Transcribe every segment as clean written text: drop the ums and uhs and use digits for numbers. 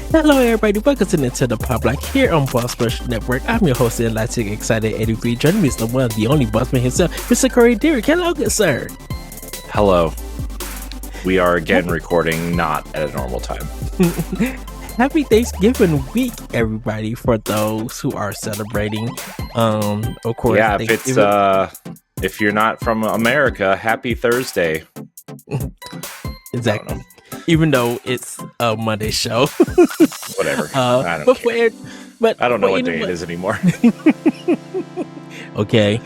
Hello, everybody. Welcome to Nintendo Pow Block here on Boss Rush Network. I'm your host, Enlightened Excited 83. Joining me is the one, the only bossman himself, Mr. Corey Dirrig. Hello, good sir. Hello. We are again recording not at a normal time. Happy Thanksgiving week, everybody, for those who are celebrating. Of course, yeah, if you're not from America, happy Thursday. Exactly. Even though it's a Monday show. Whatever. I don't care. I don't know what day it is anymore. Okay.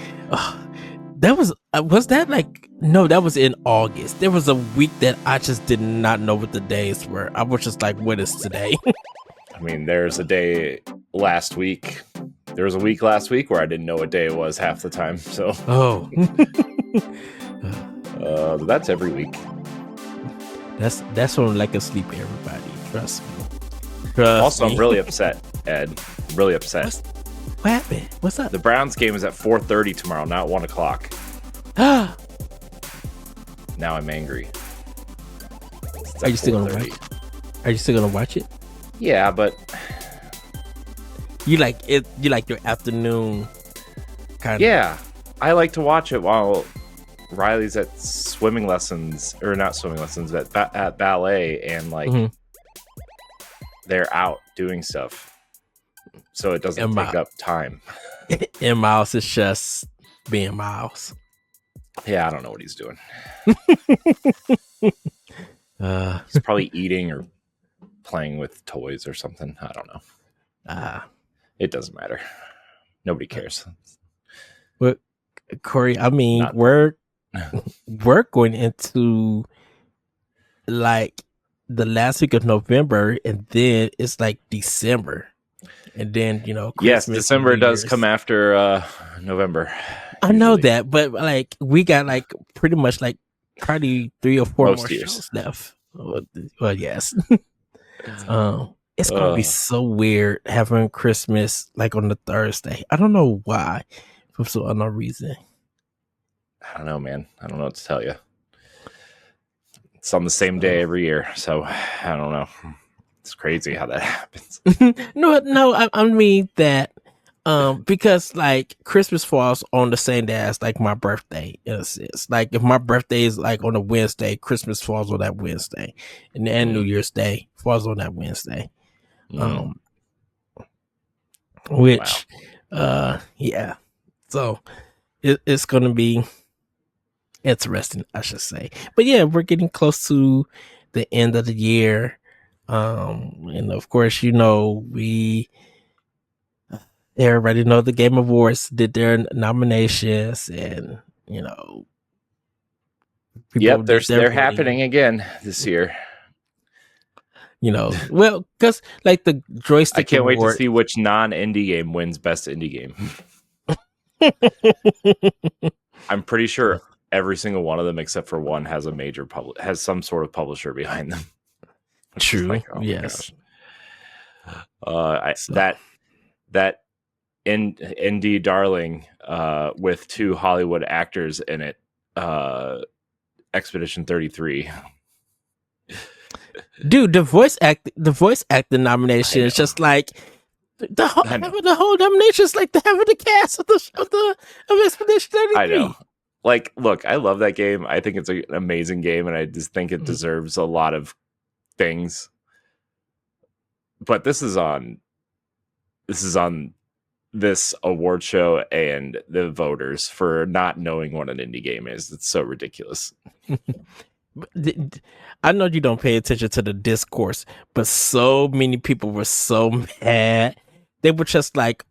That was that like, no, that was in August. There was a week that I just did not know what the days were. I was just like, what is today? I mean, there's a day last week. There was a week last week where I didn't know what day it was half the time. So, that's every week. That's when like a sleep, everybody. Trust me. I'm really upset, Ed. I'm really upset. What happened? What's up? The Browns game is at 4:30 tomorrow, not 1 o'clock. Now I'm angry. Are you still gonna watch it? Are you still gonna watch it? Yeah, but you like it. You like your afternoon kind of. Yeah, I like to watch it while Riley's at swimming lessons, or not swimming lessons, but at ballet, and like they're out doing stuff. So it doesn't take up time. And Miles is just being Miles. Yeah, I don't know what he's doing. He's probably eating or playing with toys or something. I don't know. It doesn't matter. Nobody cares. But Corey, I mean, we're going into like the last week of November, and then it's like December. And then, Christmas, yes, December does come after November. I know that, but like we got like pretty much like probably 3 or 4 more shows left. Well, yes. It's gonna be so weird having Christmas like on the Thursday. I don't know why, for some unknown reason. I don't know, man. I don't know what to tell you. It's on the same day every year, so I don't know. It's crazy how that happens. No, I mean that because like Christmas falls on the same day as like my birthday in a sense. Like if my birthday is like on a Wednesday, Christmas falls on that Wednesday, and then New Year's Day falls on that Wednesday. Which yeah. So it's gonna be interesting, I should say. But yeah, we're getting close to the end of the year. And of course, everybody know the Game Awards did their nominations, and they're happening again this year. Well, because like the joystick, I can't wait to see which non-indie game wins best indie game. I'm pretty sure every single one of them, except for one, has a major has some sort of publisher behind them. True. Like, yes. That indie darling with 2 Hollywood actors in it, Expedition 33. Dude, the voice acting nomination is just like the whole nomination is like the half of the cast of Expedition 33. I know. Like, look, I love that game. I think it's an amazing game, and I just think it deserves a lot of things. But this is on this award show and the voters for not knowing what an indie game is. It's so ridiculous. I know you don't pay attention to the discourse, but so many people were so mad. They were just like,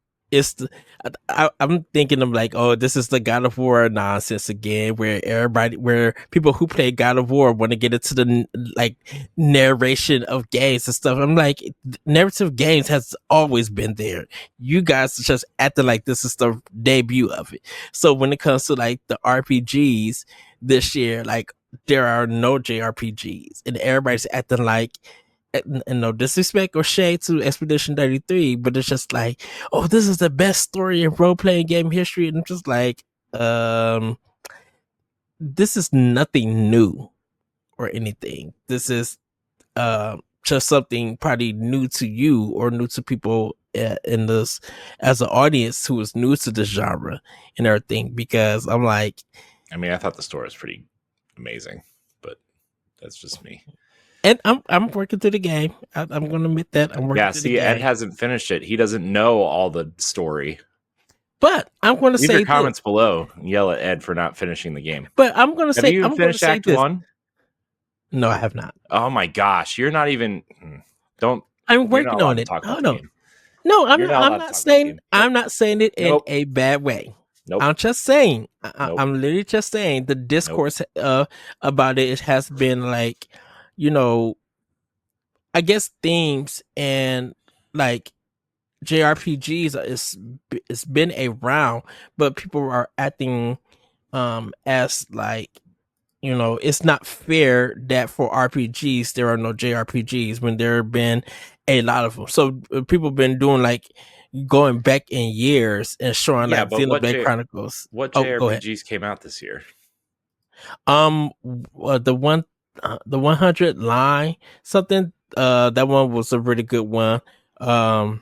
I'm thinking of like, oh, this is the God of War nonsense again, where people who play God of War want to get into the like narration of games and stuff. I'm like, narrative games has always been there. You guys just acting like this is the debut of it. So when it comes to like the RPGs this year, like there are no JRPGs, and everybody's acting like, and no disrespect or shade to Expedition 33, but it's just like, oh, this is the best story in role-playing game history. And I'm just like, this is nothing new or anything. This is just something probably new to you or new to people in this as an audience who is new to this genre and everything. Because I'm like, I mean, I thought the story was pretty amazing, but that's just me. and I'm working through the game. I'm going to admit that I'm working through the game. Ed hasn't finished it. He doesn't know all the story. But I'm going to say your comments below. Yell at Ed for not finishing the game. But I'm going to say, have you finished Act 1? No, I have not. Oh my gosh, you're not even. Don't. I'm working on it. No, I'm not saying. I'm not saying it in a bad way. Nope. I'm just saying. I'm literally just saying the discourse about it has been like, I guess themes and like JRPGs it's been around, but people are acting as like, it's not fair that for RPGs there are no JRPGs when there have been a lot of them. So people have been doing like going back in years and showing like Xenoblade Chronicles. What JRPGs came out this year? The 100 line something. That one was a really good one. I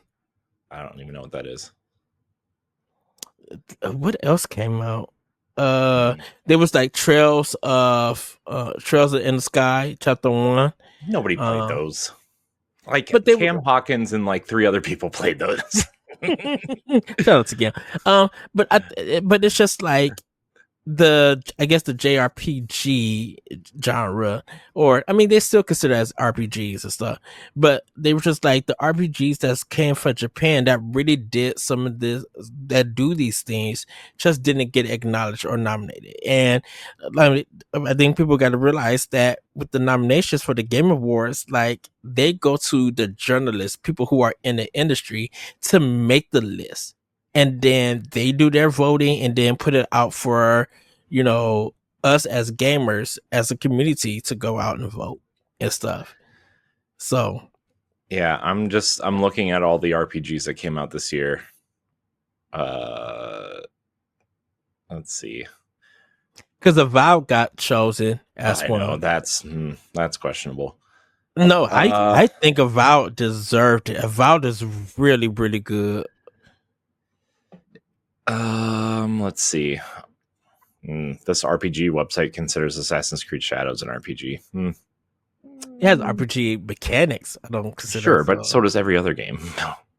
don't even know what that is. What else came out? There was like Trails of in the Sky, Chapter 1. Nobody played those. Like, but Cam Hawkins and like 3 other people played those. Shout out to Cam. But it's just like the JRPG genre, or I mean, they still consider it as RPGs and stuff, but they were just like the RPGs that came from Japan that really did some of this, that do these things, just didn't get acknowledged or nominated. And I think people got to realize that with the nominations for the Game Awards, like they go to the journalists, people who are in the industry, to make the list. And then they do their voting and then put it out for, us as gamers, as a community, to go out and vote and stuff. So, yeah, I'm looking at all the RPGs that came out this year. Let's see. Because Avowed got chosen as one. I know, that's questionable. No, I think Avowed deserved it. Avowed is really, really good. Let's see. This RPG website considers Assassin's Creed Shadows an RPG. It has RPG mechanics. I don't consider. Sure, but so does every other game.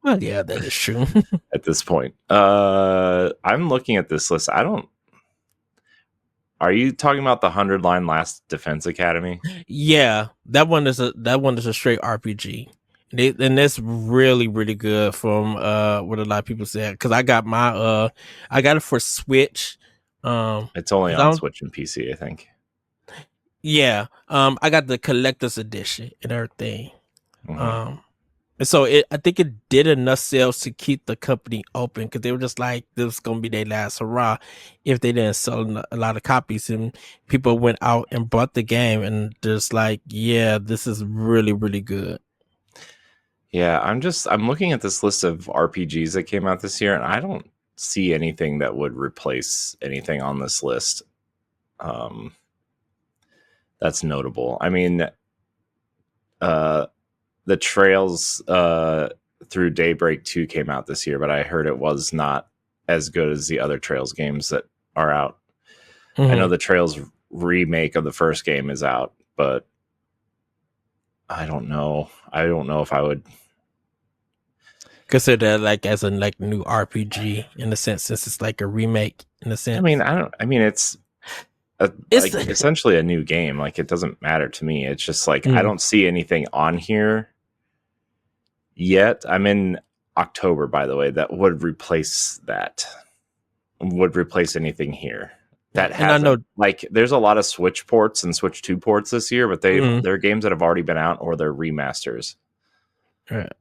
Well, yeah, that is true. At this point, I'm looking at this list. Are you talking about the 100-line Last Defense Academy? Yeah, that one is a straight RPG. And that's really, really good from what a lot of people said. Because I got I got it for Switch. It's only on Switch and PC, I think. Yeah. I got the collector's edition and everything. Mm-hmm. And so I think it did enough sales to keep the company open, because they were just like, this was gonna be their last hurrah if they didn't sell a lot of copies, and people went out and bought the game and just like, yeah, this is really, really good. Yeah, I'm looking at this list of RPGs that came out this year, and I don't see anything that would replace anything on this list. That's notable. I mean, the Trails through Daybreak 2 came out this year, but I heard it was not as good as the other Trails games that are out. Mm-hmm. I know the Trails remake of the first game is out, but I don't know. I don't know if I would consider that like as a like new RPG in a sense, since it's like a remake in a sense. It's like essentially a new game. Like, it doesn't matter to me. It's just like, I don't see anything on here yet. I'm in October, by the way, that would replace anything here. That has, I know, like, there's a lot of Switch ports and Switch 2 ports this year, but they're games that have already been out, or they're remasters.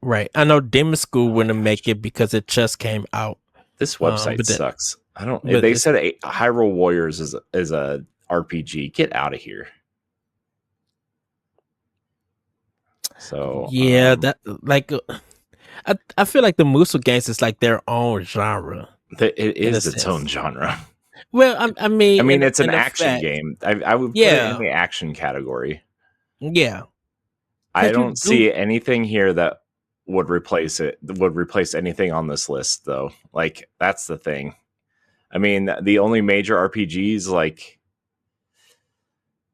Right. I know Demon School wouldn't make it because it just came out. This website sucks. I don't. They said Hyrule Warriors is a RPG. Get out of here. So yeah, that like I feel like the Musou games is like their own genre. It is its own genre. Well, I mean, it's an action game. I would put it in the action category. Yeah. I don't see anything here that would replace it. Would replace anything on this list, though. Like that's the thing. I mean, the only major RPGs, like,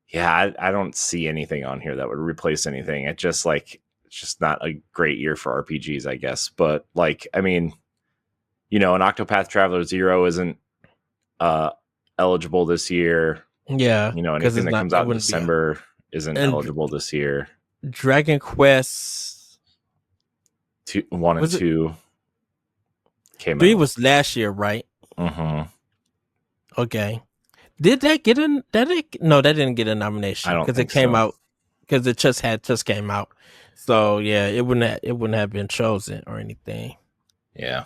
yeah, I don't see anything on here that would replace anything. It's just not a great year for RPGs, I guess. But like, I mean, an Octopath Traveler 0 isn't eligible this year. Yeah, Anything that comes out in December isn't eligible this year. Dragon Quest 1 and 2 came 3 out. was last year, right? Mm-hmm. Okay. Did that get no, that didn't get a nomination because it came out because it just came out. So yeah, it wouldn't have been chosen or anything. Yeah.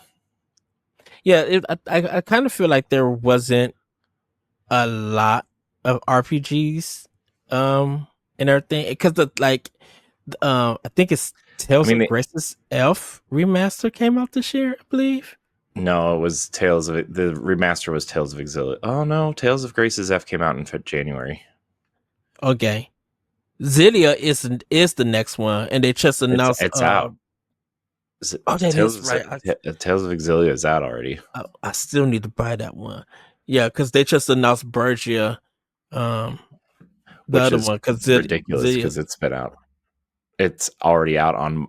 Yeah, I kind of feel like there wasn't a lot of RPGs and everything because I think it's Tales of Grace's Elf remaster came out this year, I believe. No, it was the remaster was Tales of Exilius. Oh no, Tales of Grace's F came out in January. Okay. Xillia is the next one, and they just announced it's out. Tales of Exilia is out already. I still need to buy that one. Yeah, because they just announced Bergia, the other one, because ridiculous because it's been out. It's already out on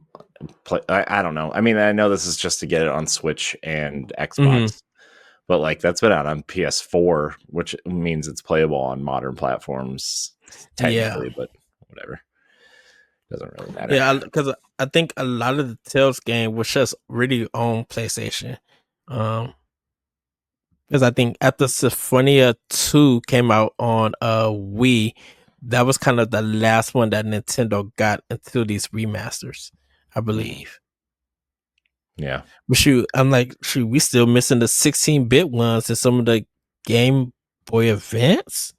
play. I don't know. I mean, I know this is just to get it on Switch and Xbox, but like that's been out on PS4, which means it's playable on modern platforms technically, but whatever. Doesn't really matter. Yeah, because I think a lot of the Tales game was just really on PlayStation. Because I think after Symphonia 2 came out on Wii, that was kind of the last one that Nintendo got into these remasters, I believe. Yeah. But I'm like, we still missing the 16-bit ones and some of the Game Boy Advance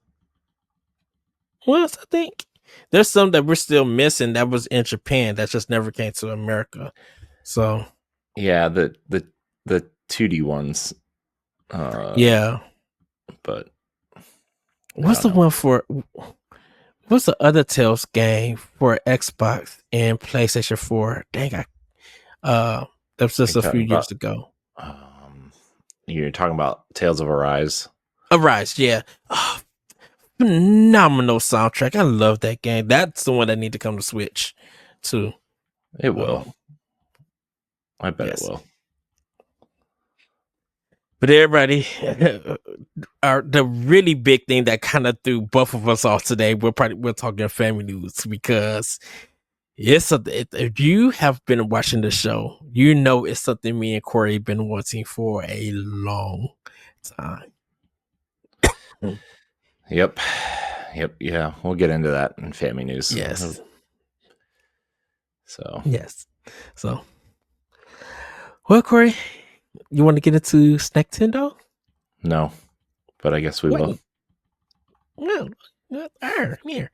ones, I think. There's some that we're still missing that was in Japan that just never came to America. So yeah, the 2D ones. Yeah. But what's the other Tales game for Xbox and PlayStation 4? Dang, that was just a few years ago. You're talking about Tales of Arise? Arise, yeah. Oh, phenomenal soundtrack. I love that game. That's the one that need to come to Switch too. It will. I bet it will. But everybody, the really big thing that kind of threw both of us off today, we're talking family news because if you have been watching the show, you know it's something me and Corey have been wanting for a long time. Yep. Yeah, we'll get into that in family news. Yes. So, well, Corey, you want to get into Snacktendo? No, but I guess we will. Well, here.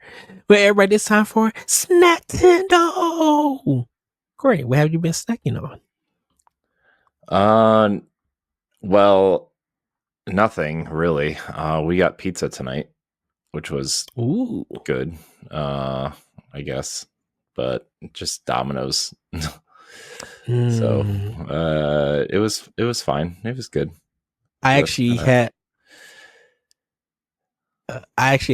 Well, everybody, it's time for Snacktendo. Corey, what have you been snacking on? Well, nothing really. We got pizza tonight, which was good. I guess, but just Domino's. So it was fine. It was good. I actually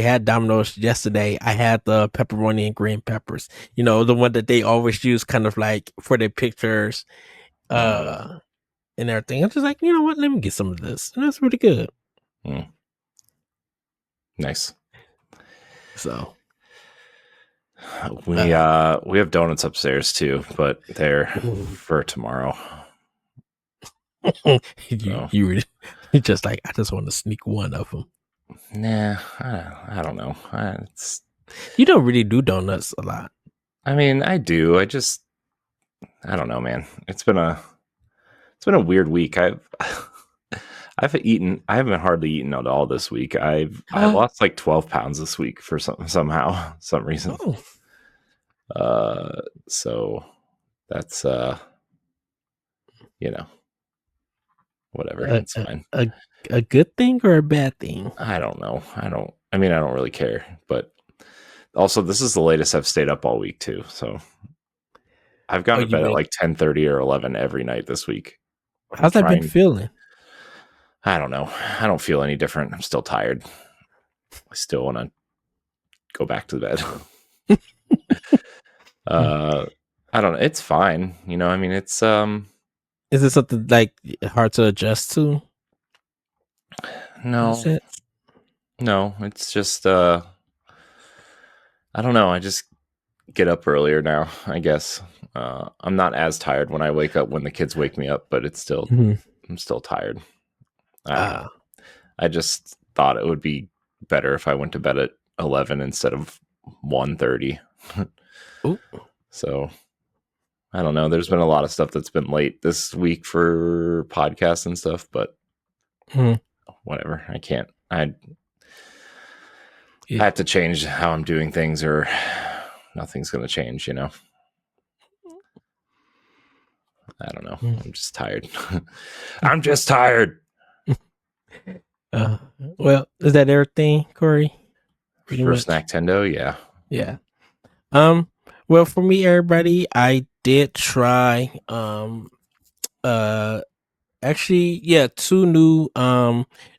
had Domino's yesterday. I had the pepperoni and green peppers. You know, the one that they always use kind of like for their pictures and everything. I'm just like, you know what? Let me get some of this. And that's pretty good. Nice. So we have donuts upstairs too, but they're for tomorrow. You just like, I just want to sneak one of them. Nah, I don't know. You don't really do donuts a lot. I mean, I do. I don't know, man. It's been a weird week. I haven't hardly eaten at all this week. I've lost like 12 pounds this week for some reason. So that's whatever. It's fine. A good thing or a bad thing? I don't know. I don't really care, but Also, this is the latest I've stayed up all week too. So I've gone to you bed at mean, like 10:30 or 11 every night this week. how's that been feeling? I don't know. I don't feel any different. I'm still tired. I still want to go back to bed. I don't know. It's fine. You know, I mean, it's Is it something like hard to adjust to? no, no. It's just I don't know. I just get up earlier now. I guess I'm not as tired when I wake up when the kids wake me up, but it's still I'm still tired. I don't know. I just thought it would be better if I went to bed at 11 instead of 1:30. So I don't know. There's been a lot of stuff that's been late this week for podcasts and stuff, but whatever. I can't. I have to change how I'm doing things, or nothing's going to change. You know. I don't know. I'm just tired. I'm just tired. Well, is that everything, Corey? For Snacktendo, yeah. Yeah. Well, for me, everybody, I did try actually, yeah, 2 new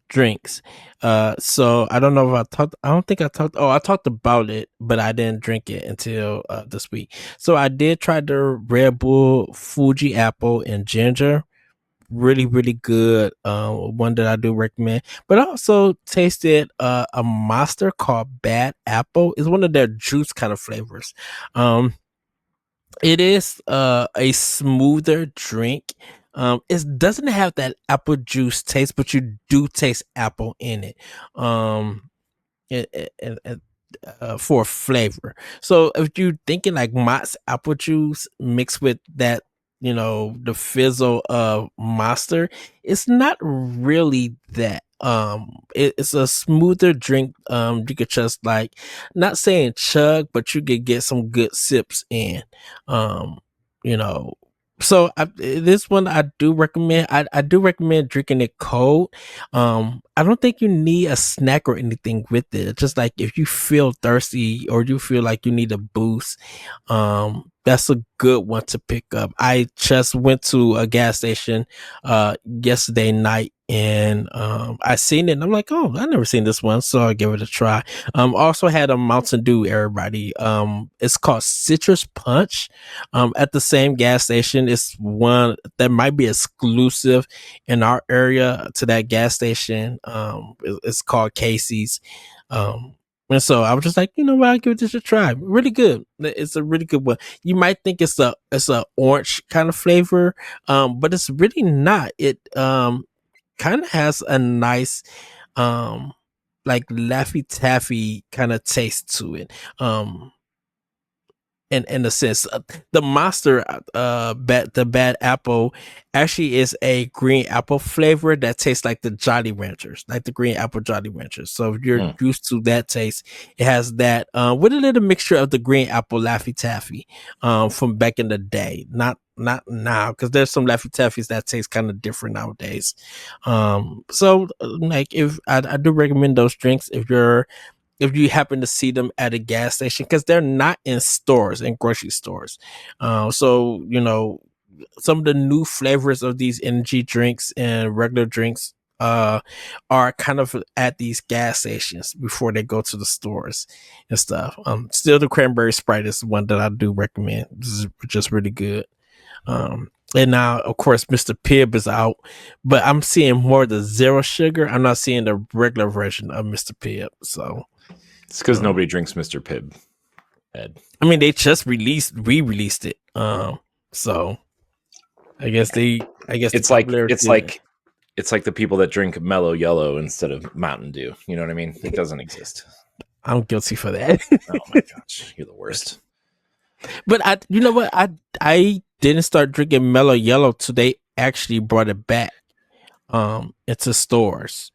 drinks. So I don't know if I don't think I talked about it, but I didn't drink it until this week. So I did try the Red Bull Fuji apple and ginger. Really, really good. One that I do recommend. But I also tasted a monster called Bad Apple. It's one of their juice kind of flavors. It is a smoother drink. It doesn't have that apple juice taste, but you do taste apple in it. For flavor. So if you're thinking like Mott's apple juice mixed with that, the fizzle of Monster, it's not really that. It's a smoother drink. You could just like, not saying chug, but you could get some good sips in. You know, so this one I do recommend. I do recommend drinking it cold. I don't think you need a snack or anything with it. Just like if you feel thirsty or you feel like you need a boost, that's a good one to pick up. I just went to a gas station yesterday night, and I seen it and I'm like, oh, I never seen this one, so I give it a try. Also had a Mountain Dew, everybody. It's called Citrus Punch. At the same gas station. It's one that might be exclusive in our area to that gas station. It's called Casey's. And so I was just like, you know what, I'll give this a try. Really good. It's a really good one. You might think it's a orange kind of flavor, but it's really not. It kind of has a nice like Laffy Taffy kind of taste to it. In a sense, the monster the bad apple actually is a green apple flavor that tastes like the Jolly Ranchers, like the green apple Jolly Ranchers. So if you're used to that taste, it has that with a little mixture of the green apple Laffy Taffy from back in the day. Not now, because there's some Laffy Taffies that taste kind of different nowadays. So like, if I do recommend those drinks if you happen to see them at a gas station, because they're not in stores, in grocery stores. So, some of the new flavors of these energy drinks and regular drinks are kind of at these gas stations before they go to the stores and stuff. Still, the cranberry Sprite is one that I do recommend. This is just really good. And now, of course, Mr. Pibb is out, but I'm seeing more of the zero sugar. I'm not seeing the regular version of Mr. Pibb. So it's because nobody drinks Mr. Pibb, Ed. I mean, they just re-released it. So I guess it's like the people that drink Mellow Yellow instead of Mountain Dew. You know what I mean? It doesn't exist. I'm guilty for that. Oh my gosh, you're the worst. But you know what? I didn't start drinking Mellow Yellow till they actually brought it back into stores.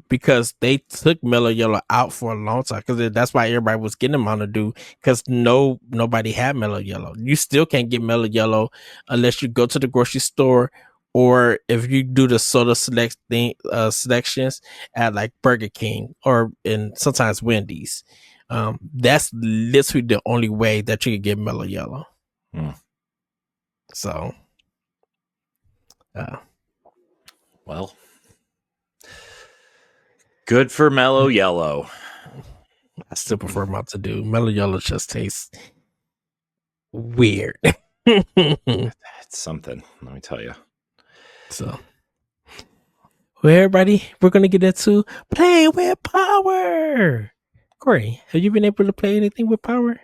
Because they took Mellow Yellow out for a long time, because that's why everybody was getting Mountain Dew, because nobody had Mellow Yellow. You still can't get Mellow Yellow unless you go to the grocery store, or if you do the soda selections at like Burger King or sometimes Wendy's. That's literally the only way that you can get Mellow Yellow. So, well, good for Mellow Yellow. I still prefer Mountain Dew. Mellow Yellow just tastes weird. It's something, let me tell you. So, well, everybody, we're gonna get into play with power. Corey, have you been able to play anything with power?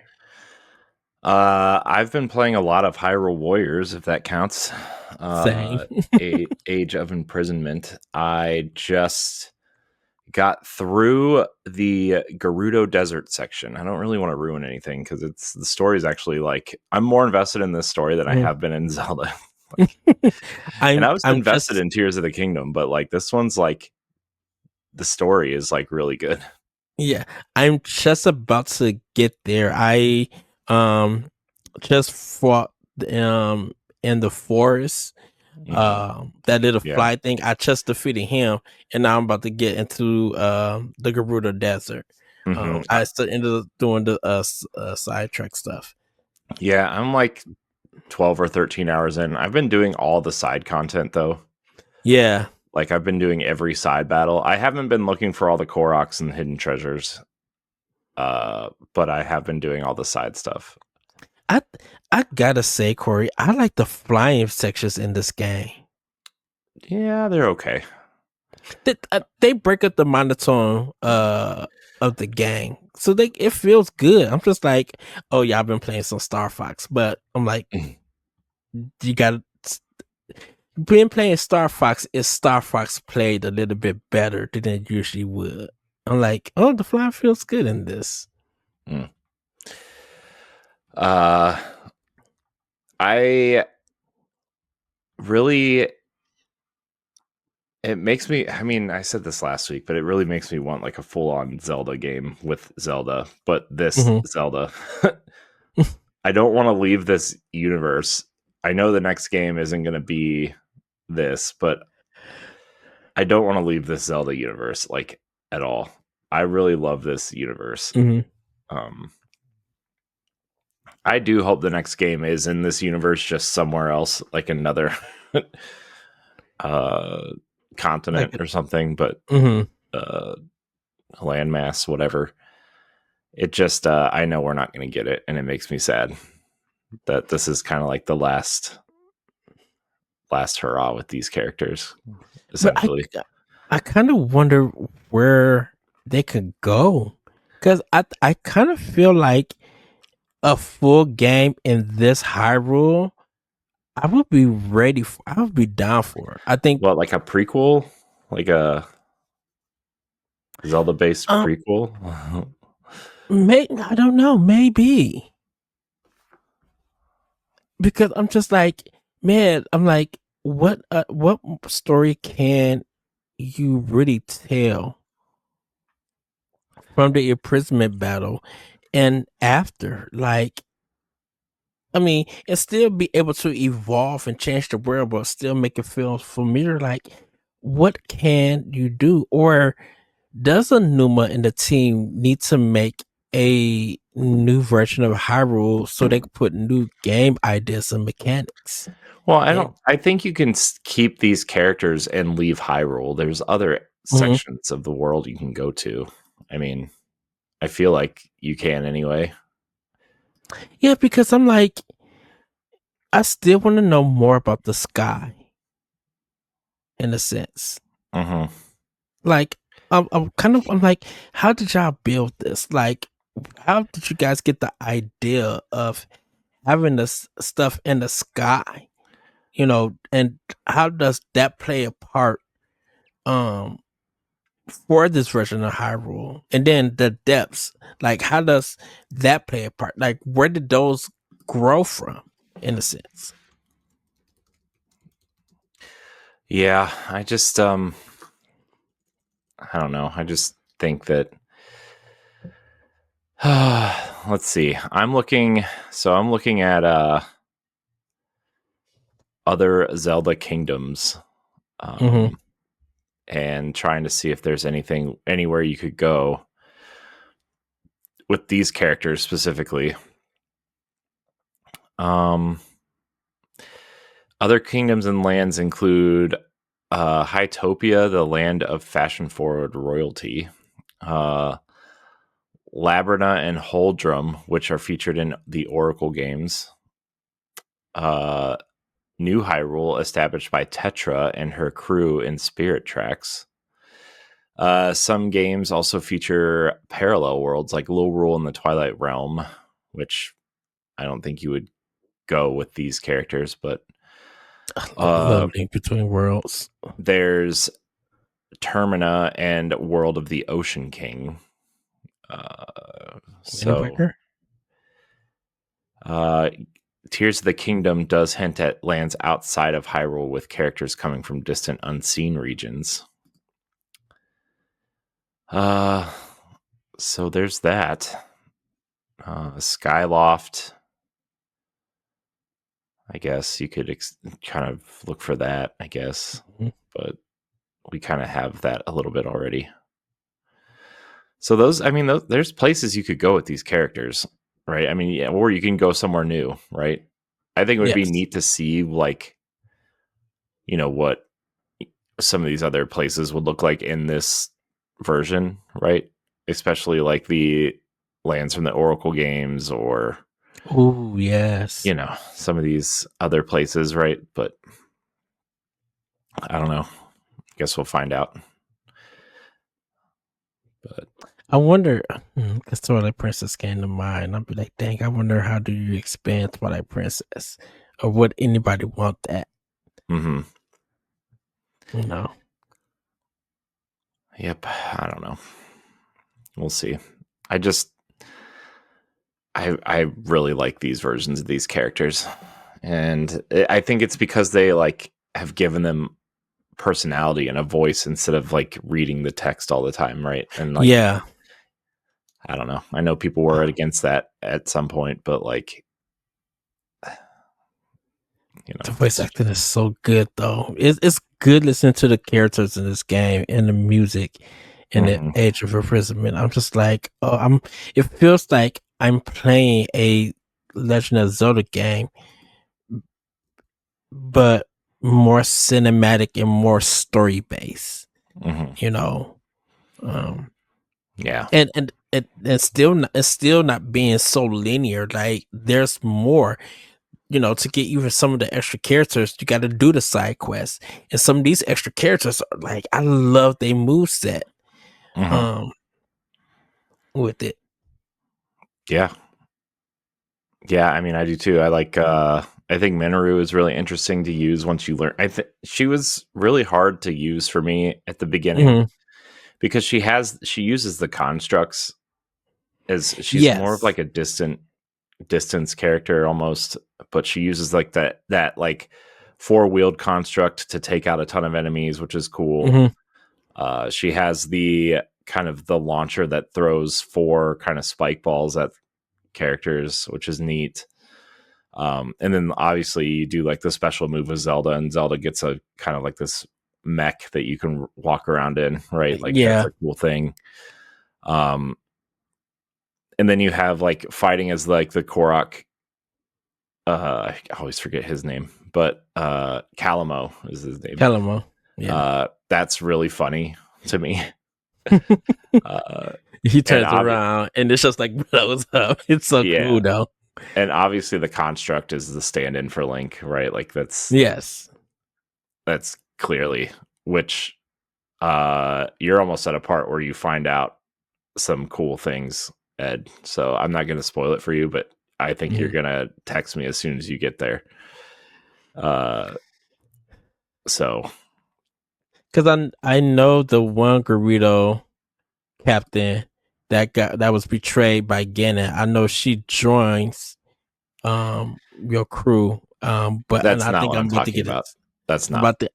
I've been playing a lot of Hyrule Warriors, if that counts. Same. Age of Imprisonment. I just got through the Gerudo Desert section. I don't really want to ruin anything because the story is actually like I'm more invested in this story than I have been in Zelda. And I was invested in Tears of the Kingdom, but like this one's like the story is like really good. Yeah, I'm just about to get there. I just fought in the forest. That little fly thing. I just defeated him, and now I'm about to get into the Gerudo Desert. I still ended up doing the sidetrack stuff. Yeah, I'm like 12 or 13 hours in. I've been doing all the side content though. Yeah. Like I've been doing every side battle. I haven't been looking for all the Koroks and hidden treasures. But I have been doing all the side stuff. I gotta say, Corey, I like the flying sections in this game. Yeah, they're okay. They break up the monotone of the game, so it feels good. I'm just like, oh yeah, I've been playing some Star Fox, but I'm like, you got been playing Star Fox. Is Star Fox played a little bit better than it usually would? I'm like, oh, the fly feels good in this. I really, it makes me, I mean, I said this last week, but it really makes me want like a full-on Zelda game with Zelda, but this Zelda. I don't want to leave this universe. I know the next game isn't going to be this, but I don't want to leave this Zelda universe like at all. I really love this universe. I do hope the next game is in this universe, just somewhere else, like another continent or something, but landmass, whatever. It just, I know we're not going to get it, and it makes me sad that this is kind of like the last hurrah with these characters, essentially. I kind of wonder where they could go, because I kind of feel like a full game in this Hyrule, I would be ready for. I would be down for it. I think. Well, like a prequel, like a Zelda-based prequel. I don't know. Maybe because I'm just like, man. I'm like, what story can you really tell from the imprisonment battle and after? Like, I mean, and still be able to evolve and change the world, but still make it feel familiar. Like, what can you do? Or does Anuma and the team need to make a new version of Hyrule so they can put new game ideas and mechanics? Well, I think you can keep these characters and leave Hyrule. There's other sections of the world you can go to. I mean, I feel like you can anyway. Yeah, because I'm like, I still want to know more about the sky. In a sense, like I'm like, how did y'all build this? Like, how did you guys get the idea of having this stuff in the sky? You know, and how does that play a part for this version of Hyrule? And then the depths, like how does that play a part? Like where did those grow from, in a sense? Yeah, I just I don't know. I just think that let's see. I'm looking at other Zelda kingdoms. And trying to see if there's anywhere you could go with these characters specifically. Other kingdoms and lands include Hytopia, the land of fashion-forward royalty, Labrina and Holdrum, which are featured in the Oracle games, New Hyrule, established by Tetra and her crew in Spirit Tracks. Some games also feature parallel worlds like Lorule and the Twilight Realm, which I don't think you would go with these characters, but I love Link Between Worlds. There's Termina and World of the Ocean King. Tears of the Kingdom does hint at lands outside of Hyrule with characters coming from distant unseen regions. So there's that. Skyloft. I guess you could kind of look for that, I guess. Mm-hmm. But we kind of have that a little bit already. So there's places you could go with these characters, right? I mean, yeah, or you can go somewhere new, right? I think it would be neat to see, like, what some of these other places would look like in this version, right? Especially like the lands from the Oracle games, or oh yes, some of these other places, right? But I don't know. Guess we'll find out. But I wonder, because Twilight Princess came to mind. I'd be like, dang, I wonder how do you expand Twilight Princess, or would anybody want that? Mm-hmm. Yep. I don't know. We'll see. I really like these versions of these characters, and I think it's because they like have given them personality and a voice instead of like reading the text all the time, right? And like, yeah, I don't know. I know people were against that at some point, but like, the voice acting is so good though. It's good listening to the characters in this game and the music and the Age of Imprisonment. I'm just like, it feels like I'm playing a Legend of Zelda game, but more cinematic and more story based. Yeah, and it's still not being so linear. Like there's more. To get even some of the extra characters, you got to do the side quests, and some of these extra characters are like, I love their moveset. With it. Yeah. I mean, I do too. I like. I think Minoru is really interesting to use once you learn. I think she was really hard to use for me at the beginning because she uses the constructs as she's more of like a distance character almost, but she uses like that like 4-wheeled construct to take out a ton of enemies, which is cool. She has the kind of the launcher that throws 4 kind of spike balls at characters, which is neat. And then obviously you do like the special move with Zelda, and Zelda gets a kind of like this mech that you can walk around in, right? Like that's a cool thing. And then you have like fighting as like the Korok. I always forget his name, but Calamo is his name. Calamo. Yeah. That's really funny to me. He turns around and it's just like blows up. It's so cool though. And obviously the construct is the stand-in for Link, right? Like that's clearly, which you're almost at a part where you find out some cool things, Ed. So I'm not going to spoil it for you, but I think you're going to text me as soon as you get there. So because I know the one Gerudo captain that was betrayed by Ganon. I know she joins your crew. But that's not what I'm talking about. That's not about the.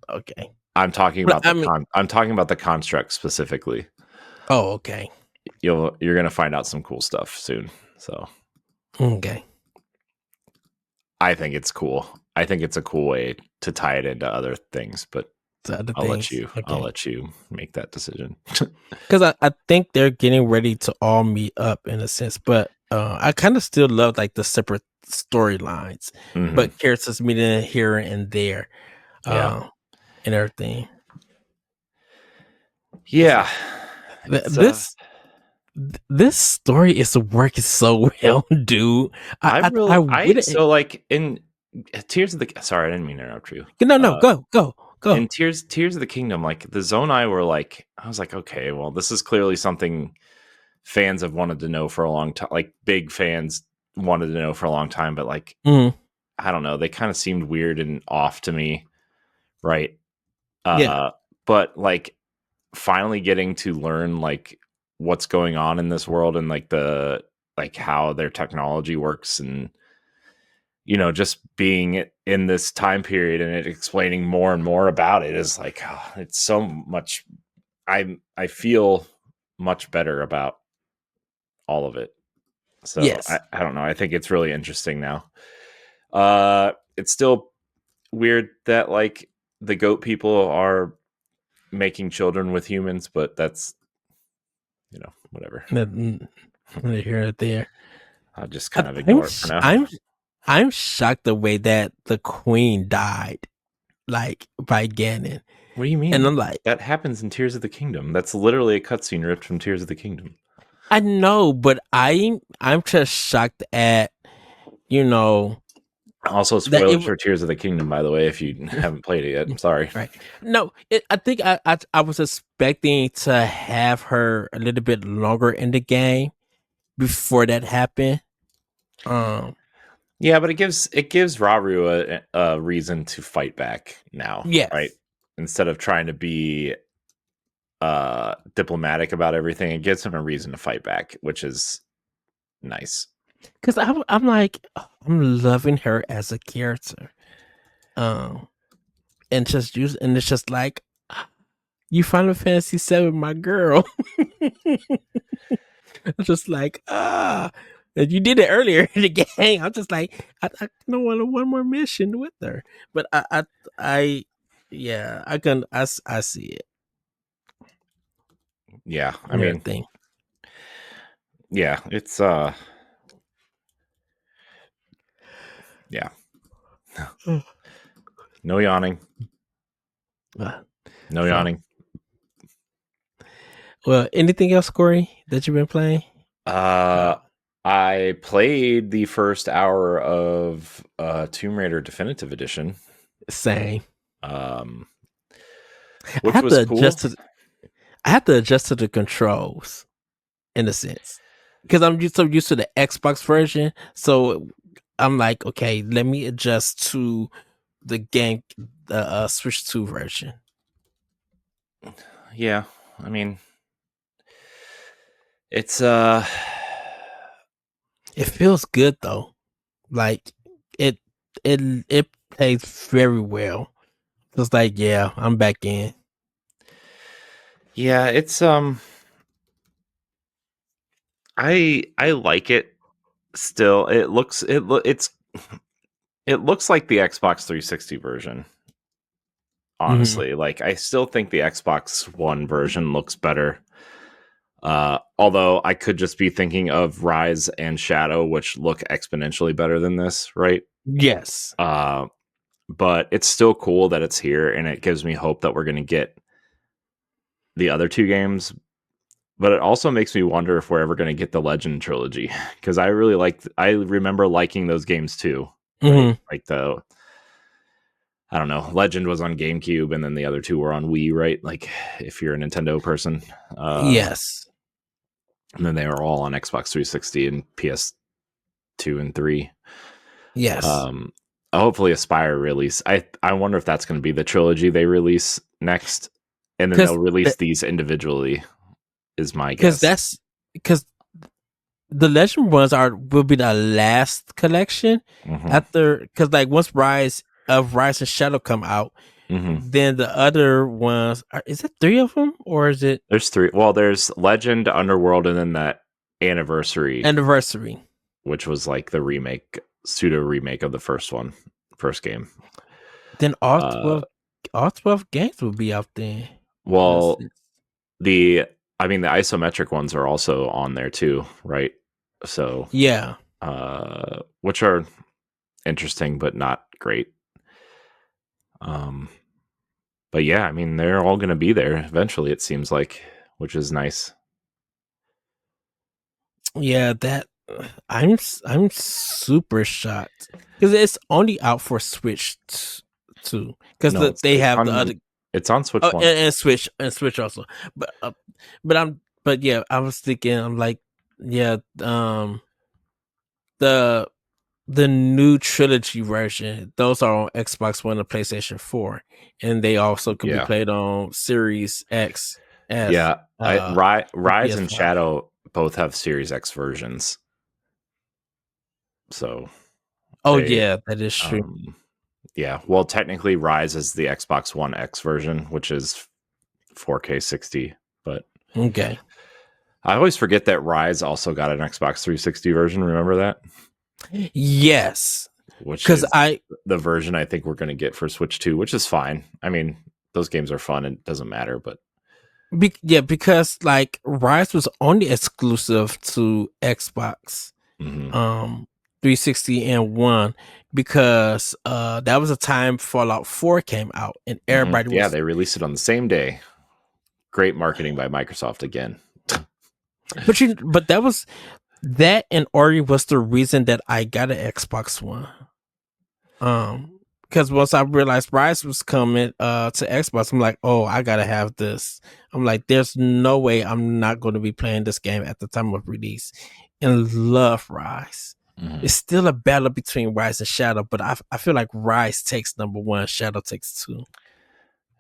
Okay. I'm talking about I'm talking about the construct specifically. Oh, okay. You're gonna find out some cool stuff soon. So okay. I think it's cool. I think it's a cool way to tie it into other things, but the other I'll things. I'll let you make that decision. Because I think they're getting ready to all meet up in a sense, but I kind of still love like the separate storylines, but characters meeting here and there, Yeah. and everything. Yeah. This story is working so well, dude. I wouldn't. So like in Tears of the sorry, I didn't mean to interrupt you. No, go. In Tears of the Kingdom, like the Zonai were like, I was like, okay, well, this is clearly something fans have wanted to know for a long time. Like big fans wanted to know for a long time, but like I don't know, they kind of seemed weird and off to me, right? Yeah. But like finally getting to learn like what's going on in this world and like the like how their technology works and just being in this time period and it explaining more and more about it is like it's so much. I feel much better about all of it. So Yes. I don't know. I think it's really interesting now. It's still weird that like the goat people are making children with humans, but that's whatever. Here or there. I'll just kind of ignore it for now. I'm shocked the way that the queen died, like by Ganon. What do you mean? And I'm like, that happens in Tears of the Kingdom. That's literally a cutscene ripped from Tears of the Kingdom. I know, but I'm just shocked at Also, spoilers for Tears of the Kingdom, by the way, if you haven't played it yet. I'm sorry. Right. No, I think I was expecting to have her a little bit longer in the game before that happened. Yeah, but it gives Rauru a reason to fight back now. Yes. Right? Instead of trying to be diplomatic about everything, it gives him a reason to fight back, which is nice. Because I'm like, I'm loving her as a character, and it's just like, you Final Fantasy VII, my girl. I'm just like, you did it earlier in the game. I'm just like, I don't want one more mission with her, but I see it. Yeah, I mean, yeah, it's yeah. No yawning. No yawning. Well, anything else, Corey, that you've been playing? I played the first hour of Tomb Raider Definitive Edition. Same. Which was cool. I have to adjust to the controls, in a sense, because I'm so used to the Xbox version. So I'm like, okay, let me adjust to the game, the Switch 2 version. Yeah, I mean, it's it feels good though. Like it plays very well. It's like, yeah, I'm back in. Yeah, it's I like it still. It looks like the Xbox 360 version. Honestly, like I still think the Xbox One version looks better. Although I could just be thinking of Rise and Shadow, which look exponentially better than this, right? Yes. But it's still cool that it's here, and it gives me hope that we're going to get the other two games. But it also makes me wonder if we're ever going to get the Legend trilogy, because I remember liking those games too. Right? Like I don't know, Legend was on GameCube, and then the other two were on Wii, right? Like if you're a Nintendo person. Yes. And then they were all on Xbox 360 and PS2 and 3. Yes. Hopefully Aspyr release. I wonder if that's going to be the trilogy they release next, and then they'll release these individually. Is my guess. Because the Legend ones will be the last collection after, because like once Rise and Shadow come out, then the other ones is it 3 of them, or is it? There's 3. Well, there's Legend, Underworld, and then that Anniversary, which was like the pseudo remake of the first game. Then all 12 all 12 games will be out there. Well, the isometric ones are also on there too, right? So yeah, which are interesting but not great. But yeah, I mean, they're all going to be there eventually, it seems like, which is nice. yeah. That I'm super shocked because it's only out for Switch too. Because No, they have the other. It's on Switch One and Switch also. But yeah, I was thinking. I'm like, yeah. The new trilogy version, those are on Xbox One and PlayStation 4, and they also could be played on Series X. Yeah, Rise and PS5. Shadow both have Series X versions. So, yeah, that is true. Yeah, well, technically, Rise is the Xbox One X version, which is 4K 60. But okay, I always forget that Rise also got an Xbox 360 version. Remember that? Yes, which is the version I think we're going to get for Switch 2, which is fine. I mean, those games are fun and it doesn't matter, but because like Rise was only exclusive to Xbox 360 and One, because that was a time Fallout 4 came out and everybody was they released it on the same day. Great marketing by Microsoft again. but that and Ori was the reason that I got an Xbox One. Because once I realized Rise was coming to Xbox, I'm like, oh, I gotta have this. I'm like, there's no way I'm not going to be playing this game at the time of release. And love Rise. It's still a battle between Rise and Shadow, but I feel like Rise takes number one, Shadow takes two.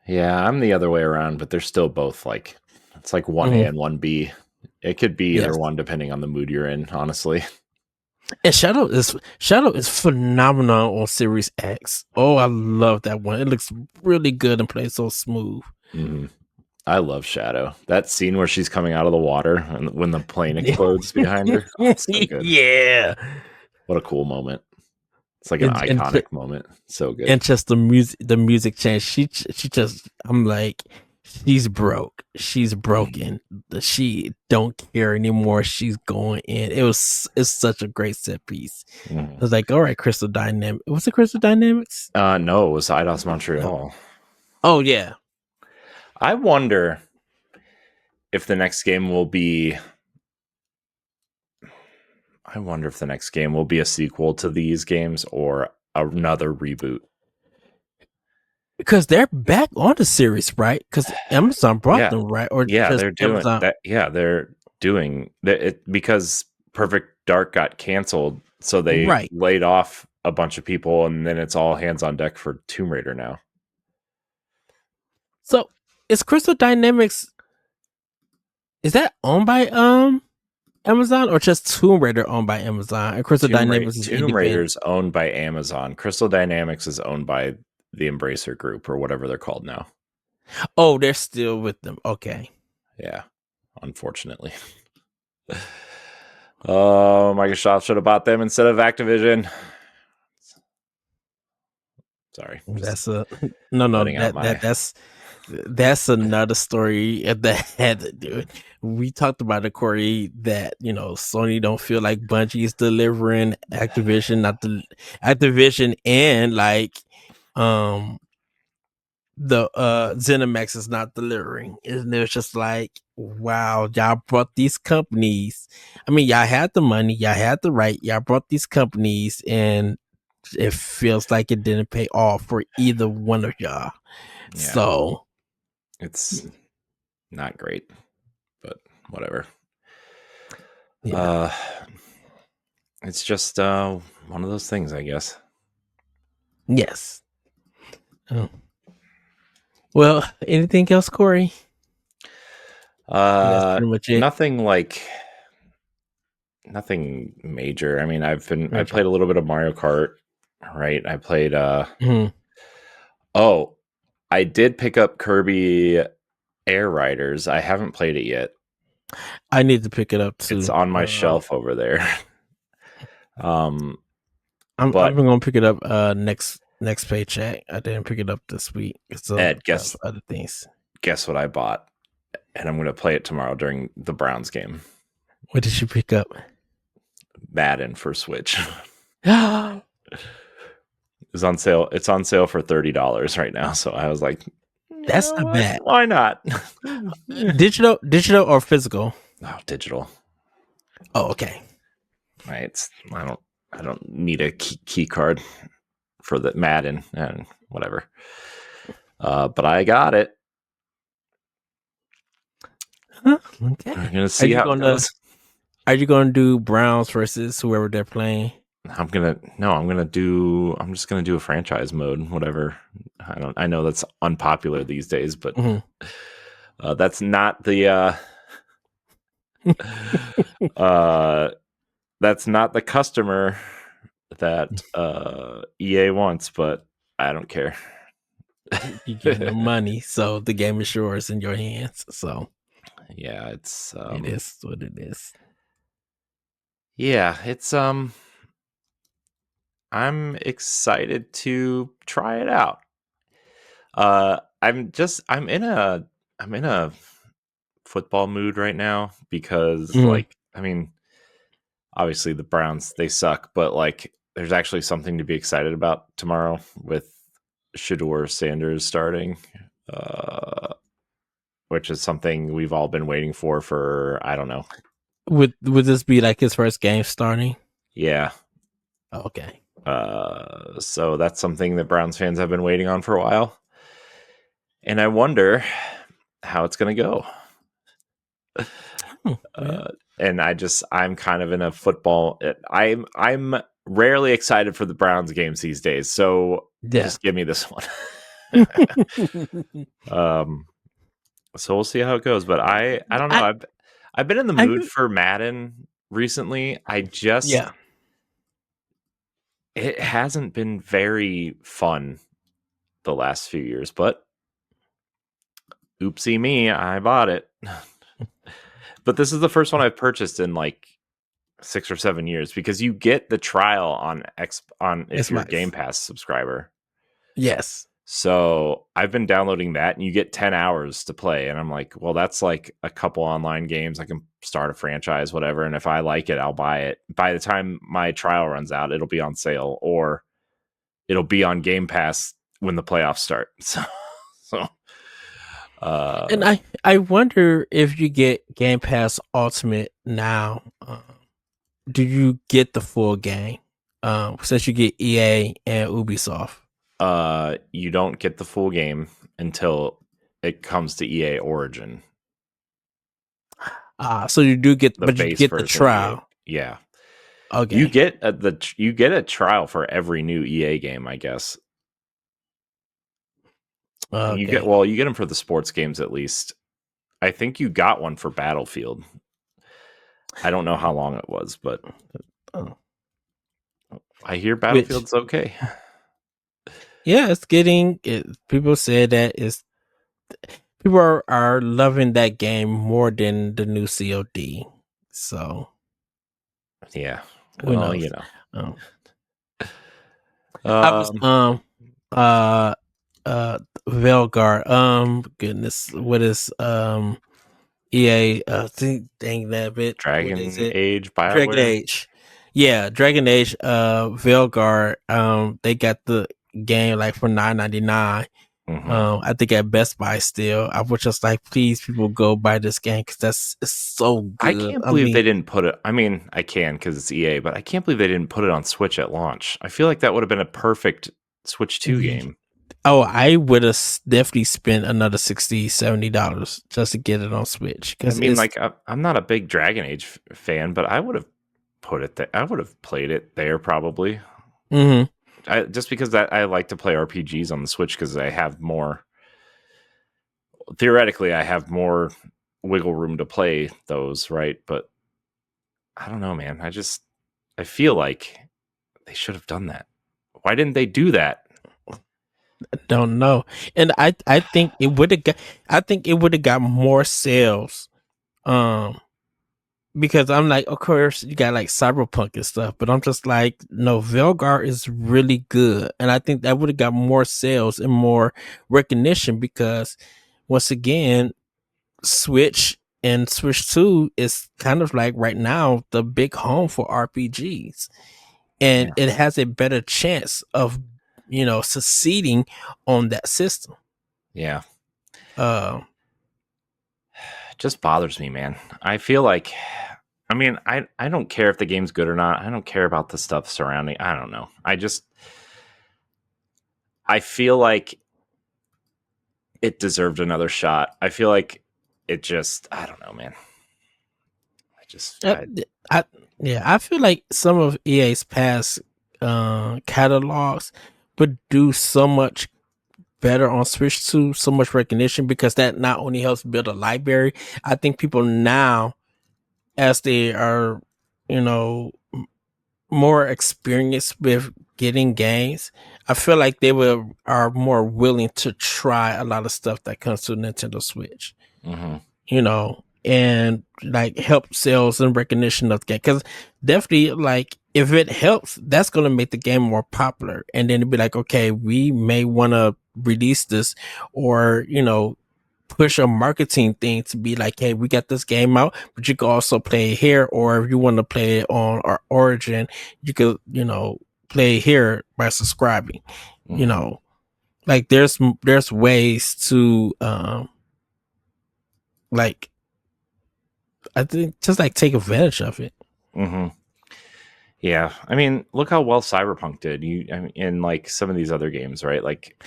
Yeah, I'm the other way around, but they're still both like, it's like 1A and 1B. It could be either one depending on the mood you're in, honestly. And Shadow is phenomenal on Series X. Oh, I love that one. It looks really good and plays so smooth. I love Shadow. That scene where she's coming out of the water and when the plane explodes behind her. Oh, so good. Yeah. What a cool moment. It's like an iconic moment. So good. And just the music change. She just, I'm like, she's broke. She's broken. She don't care anymore. She's going in. It's such a great set piece. I was like, all right, Crystal Dynamics. Was it Crystal Dynamics? No, it was Eidos Montreal. Oh yeah. I wonder if the next game will be a sequel to these games or another reboot. Because they're back on the series, right? Because Amazon brought them, right? Or they're doing Amazon? that. Yeah, they're doing it because Perfect Dark got canceled, so they laid off a bunch of people, and then it's all hands on deck for Tomb Raider now. So is Crystal Dynamics, is that owned by Amazon, or just Tomb Raider owned by Amazon? And Crystal Dynamics is Tomb Raider's owned by Amazon. Crystal Dynamics is owned by the Embracer Group or whatever they're called now. Oh, they're still with them. Okay. Yeah, unfortunately. Oh, Microsoft should have bought them instead of Activision. Sorry. That's that's another story that had to do it. We talked about it, Corey, that Sony don't feel like Bungie is delivering. Activision and like the ZeniMax is not delivering. And it's just like, wow, y'all brought these companies. I mean, y'all had the money, y'all had the right, y'all brought these companies, and it feels like it didn't pay off for either one of y'all. Yeah. So it's not great, but whatever. Yeah. It's just one of those things, I guess. Yes. Oh. Well, anything else, Corey? Nothing major. I mean, I played a little bit of Mario Kart, right? I played Oh, I did pick up Kirby Air Riders. I haven't played it yet. I need to pick it up too. It's on my shelf over there. I'm going to pick it up next next paycheck. I didn't pick it up this week. So Ed, guess other things. what I bought, and I'm going to play it tomorrow during the Browns game. What did you pick up? Madden for Switch. That's It's on sale. It's on sale for $30 right now. So I was like, not bad. Why not? Digital or physical? Oh, digital. Oh, okay. Right. I don't need a key card for the Madden and whatever. But I got it. Okay. I'm gonna see how it goes. Are you gonna do Browns versus whoever they're playing? I'm just gonna do a franchise mode, whatever. I know that's unpopular these days, but that's not the that's not the customer that EA wants, but I don't care. You give them money, so the game is yours in your hands. So yeah, it's it is what it is. Yeah, it's I'm excited to try it out. I'm in a football mood right now because like, I mean, obviously the Browns, they suck, but like there's actually something to be excited about tomorrow with Shedeur Sanders starting, which is something we've all been waiting for I don't know. Would this be like his first game starting? Yeah. Oh, okay. So that's something that Browns fans have been waiting on for a while. And I wonder how it's going to go. And I'm kind of in a football. I'm rarely excited for the Browns games these days. So just give me this one. So we'll see how it goes. But I don't know. I've been in the mood for Madden recently. It hasn't been very fun the last few years, but oopsie me, I bought it. But this is the first one I've purchased in like 6 or 7 years because you get the trial on if you're a Game Pass subscriber. Yes. So I've been downloading that and you get 10 hours to play. And I'm like, well, that's like a couple online games. I can start a franchise, whatever. And if I like it, I'll buy it. By the time my trial runs out, it'll be on sale or it'll be on Game Pass when the playoffs start. And I wonder if you get Game Pass Ultimate now, do you get the full game? Since you get EA and Ubisoft. You don't get the full game until it comes to EA Origin. So you do get, but you get the trial. Yeah. Okay. You get a trial for every new EA game, I guess. Okay. You get them for the sports games at least. I think you got one for Battlefield. I don't know how long it was, but I hear Battlefield's okay. Yeah, it's getting it. People say that people are loving that game more than the new COD. So yeah, well, you know. Velgar. Goodness, what is EA? Dang that bit. Dragon Age. BioWare? Dragon Age. Yeah, Dragon Age. Velgar. They got the game like for $9.99. I think at Best Buy still. I was just like, please, people go buy this game because it's so good. I can't believe they didn't put it. I mean, I can because it's EA, but I can't believe they didn't put it on Switch at launch. I feel like that would have been a perfect Switch 2 game. Oh, I would have definitely spent another $60, $70 just to get it on Switch. I mean, like, I'm not a big Dragon Age fan, but I would have put it there. I would have played it there probably. Just because I like to play RPGs on the Switch because I have more. Theoretically, I have more wiggle room to play those, right? But I don't know, man. I feel like they should have done that. Why didn't they do that? I don't know. And I think it would have got more sales because I'm like, of course, you got like Cyberpunk and stuff, but I'm just like, no, Velgar is really good, and I think that would have got more sales and more recognition because, once again, Switch and Switch 2 is kind of like right now the big home for RPGs, and Yeah. it has a better chance of succeeding on that system. Yeah. Uh, It just bothers me, man. I feel like, I mean, I don't care if the game's good or not. I don't care about the stuff surrounding. I don't know. I feel like it deserved another shot. I feel like it just, I don't know, man. uh, I yeah, I feel like some of EA's past catalogs would do so much better on Switch 2, so much recognition because that not only helps build a library. I think people now, as they are, you know, more experienced with getting games, I feel like they are more willing to try a lot of stuff that comes to Nintendo Switch. Mm-hmm. And like help sales and recognition of the game. Because definitely, like, if it helps, that's going to make the game more popular. And then it'd be like, okay, we may want to release this or, push a marketing thing to be like, hey, we got this game out, but you can also play it here. Or if you want to play it on our Origin, you could, play it here by subscribing. Mm-hmm. Like there's ways to, like, I think just like take advantage of it. Mm-hmm. Yeah, I mean, look how well Cyberpunk did. In like some of these other games, right? Like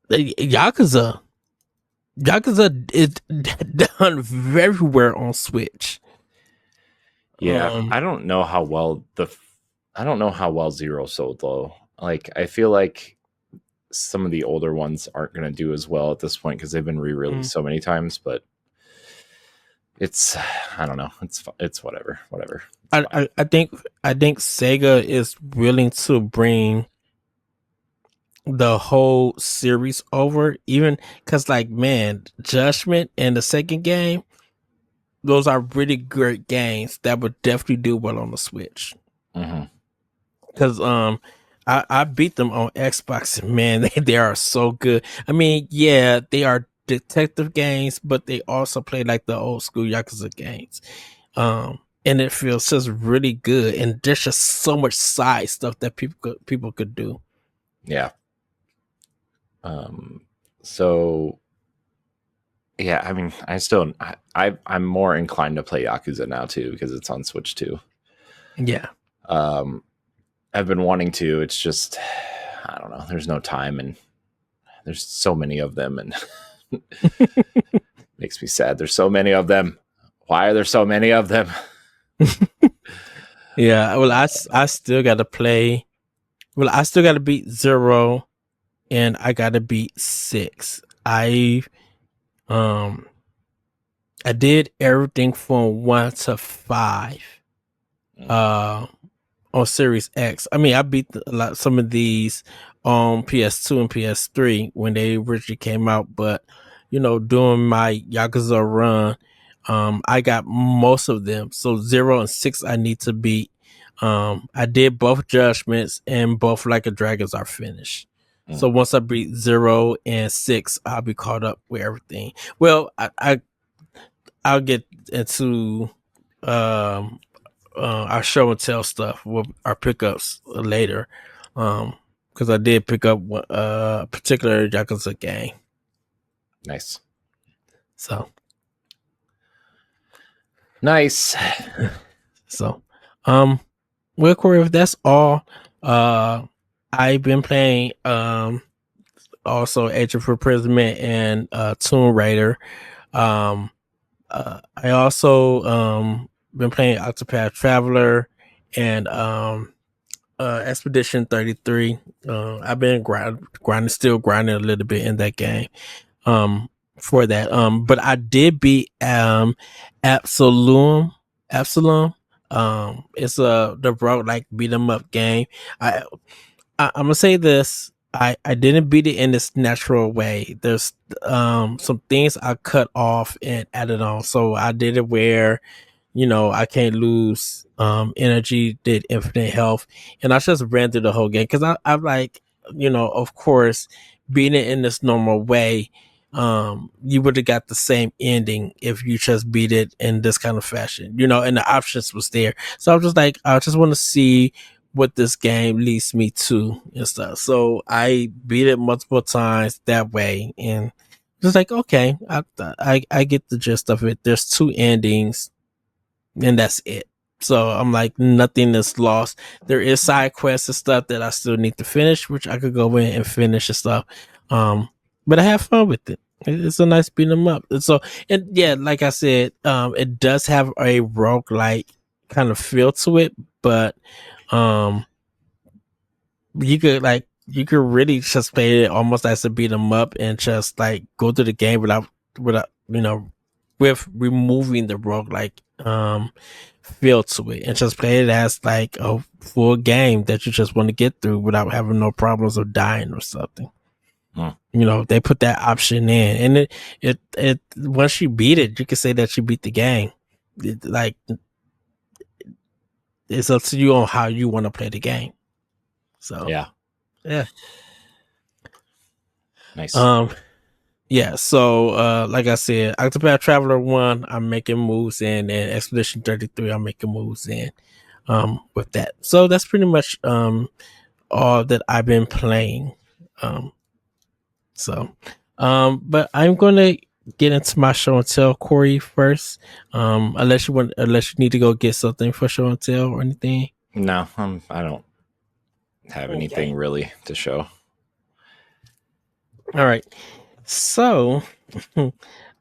Yakuza is done very well on Switch. Yeah, I don't know how well Zero sold though. Like, I feel like some of the older ones aren't going to do as well at this point because they've been re-released so many times. But it's, I don't know. It's whatever. I think Sega is willing to bring the whole series over, even because, like, man, Judgment and the second game, those are really great games that would definitely do well on the Switch. Because I beat them on Xbox, and man, they are so good. I mean, yeah, they are detective games, but they also play like the old school Yakuza games. And it feels just really good, and there's just so much side stuff that people could do. Yeah. So yeah, I mean, I'm more inclined to play Yakuza now too because it's on Switch too. Yeah. I've been wanting to. It's just, I don't know. There's no time, and there's so many of them, and makes me sad. There's so many of them. Why are there so many of them? Yeah. Well, I still got to play. Well, I still got to beat 0, and I got to beat 6. I did everything from 1 to 5. On Series X. I mean, I beat some of these on PS2 and PS3 when they originally came out, but doing my Yakuza run, I got most of them. So 0 and 6 I need to beat. I did both Judgments, and both Like a Dragons are finished. So once I beat 0 and 6, I'll be caught up with everything. Well, I'll get into our show and tell stuff with our pickups later, because I did pick up a particular Yakuza game. Nice. So nice. So, well, Corey, if that's all, I've been playing also Age of Imprisonment and Tomb Raider. I also been playing Octopath Traveler and Expedition 33. I've been still grinding a little bit in that game. For that. But I did beat Absalom. It's the road like beat 'em up game. I'm gonna say this. I didn't beat it in its natural way. There's some things I cut off and added on. So I did it where I can't lose energy, did infinite health, and I just ran through the whole game because I'm like, of course, being it in this normal way, you would have got the same ending if you just beat it in this kind of fashion, and the options was there. So I was just like, I just want to see what this game leads me to and stuff. So I beat it multiple times that way, and just like, okay, I get the gist of it. There's two endings, and that's it. So I'm like, nothing is lost. There is side quests and stuff that I still need to finish, which I could go in and finish and stuff. But I have fun with it. It's a nice beat 'em up. And yeah, like I said, it does have a roguelike kind of feel to it, but um, you could really just play it almost as a beat 'em up and just like go through the game without with removing the roguelike feel to it and just play it as like a full game that you just want to get through without having no problems of dying or something. They put that option in, and it once you beat it, you can say that you beat the game. It's up to you on how you want to play the game. So yeah. Nice. Yeah, so like I said, Octopath Traveler 1, I'm making moves in, and Expedition 33, I'm making moves in with that. So that's pretty much all that I've been playing. But I'm gonna get into my show and tell, Corey, first. Unless you need to go get something for show and tell or anything. No, I don't have anything really to show. All right. So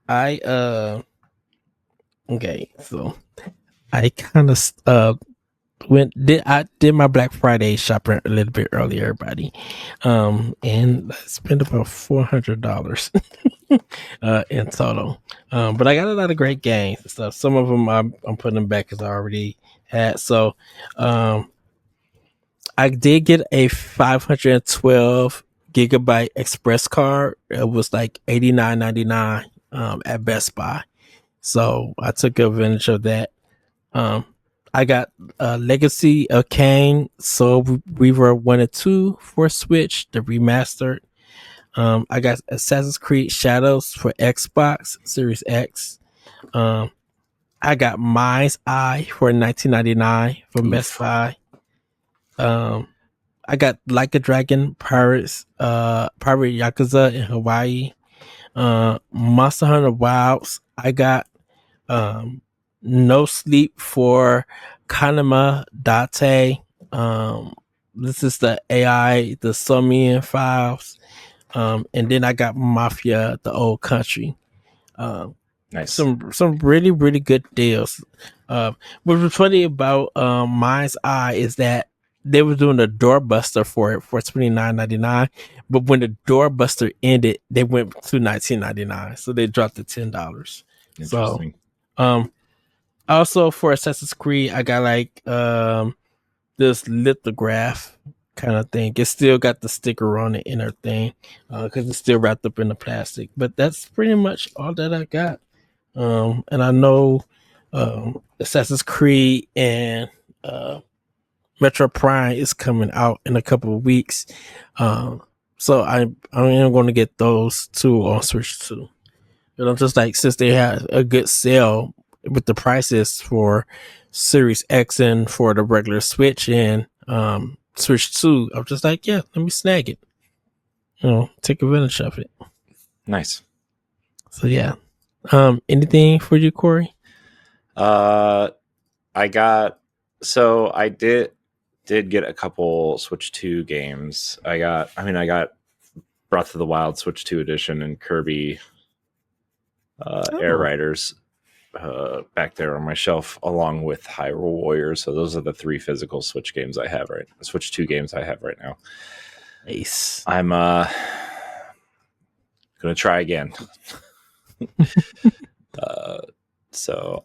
I kind of did my Black Friday shopping a little bit earlier, everybody. And I spent about $400 in total. But I got a lot of great games and stuff. Some of them I'm putting them back because I already had. So I did get a 512 gigabyte express card. It was like $89.99 at Best Buy. So I took advantage of that. I got Legacy of Kain, Soul Reaver 1 and 2 for Switch, the remastered. I got Assassin's Creed Shadows for Xbox Series X. I got Mind's Eye for $19.99 from Best Buy. I got Like a Dragon Pirate Yakuza in Hawaii. Monster Hunter Wilds. I got No Sleep for Kanama Date. This is the AI, the Sumian Files. And then I got Mafia, the Old Country. Nice. Some really, really good deals. What was funny about Mind's Eye is that they were doing a doorbuster for it for $29.99, but when the doorbuster ended, they went to $19.99, so they dropped it $10. Interesting. So, also for Assassin's Creed, I got like this lithograph kind of thing. It still got the sticker on the inner thing because it's still wrapped up in the plastic. But that's pretty much all that I got. And I know Assassin's Creed and Metro Prime is coming out in a couple of weeks. So I am going to get those two on Switch too. And I'm just like, since they had a good sale with the prices for Series X and for the regular Switch and Switch 2, I'm just like, yeah, let me snag it. Take advantage of it. Nice. So yeah. Anything for you, Corey? I did get a couple Switch 2 games. I got Breath of the Wild Switch 2 edition and Kirby Air Riders back there on my shelf, along with Hyrule Warriors. So those are the 3 physical Switch games I have Switch 2 games I have right now. Nice. I'm gonna try again. So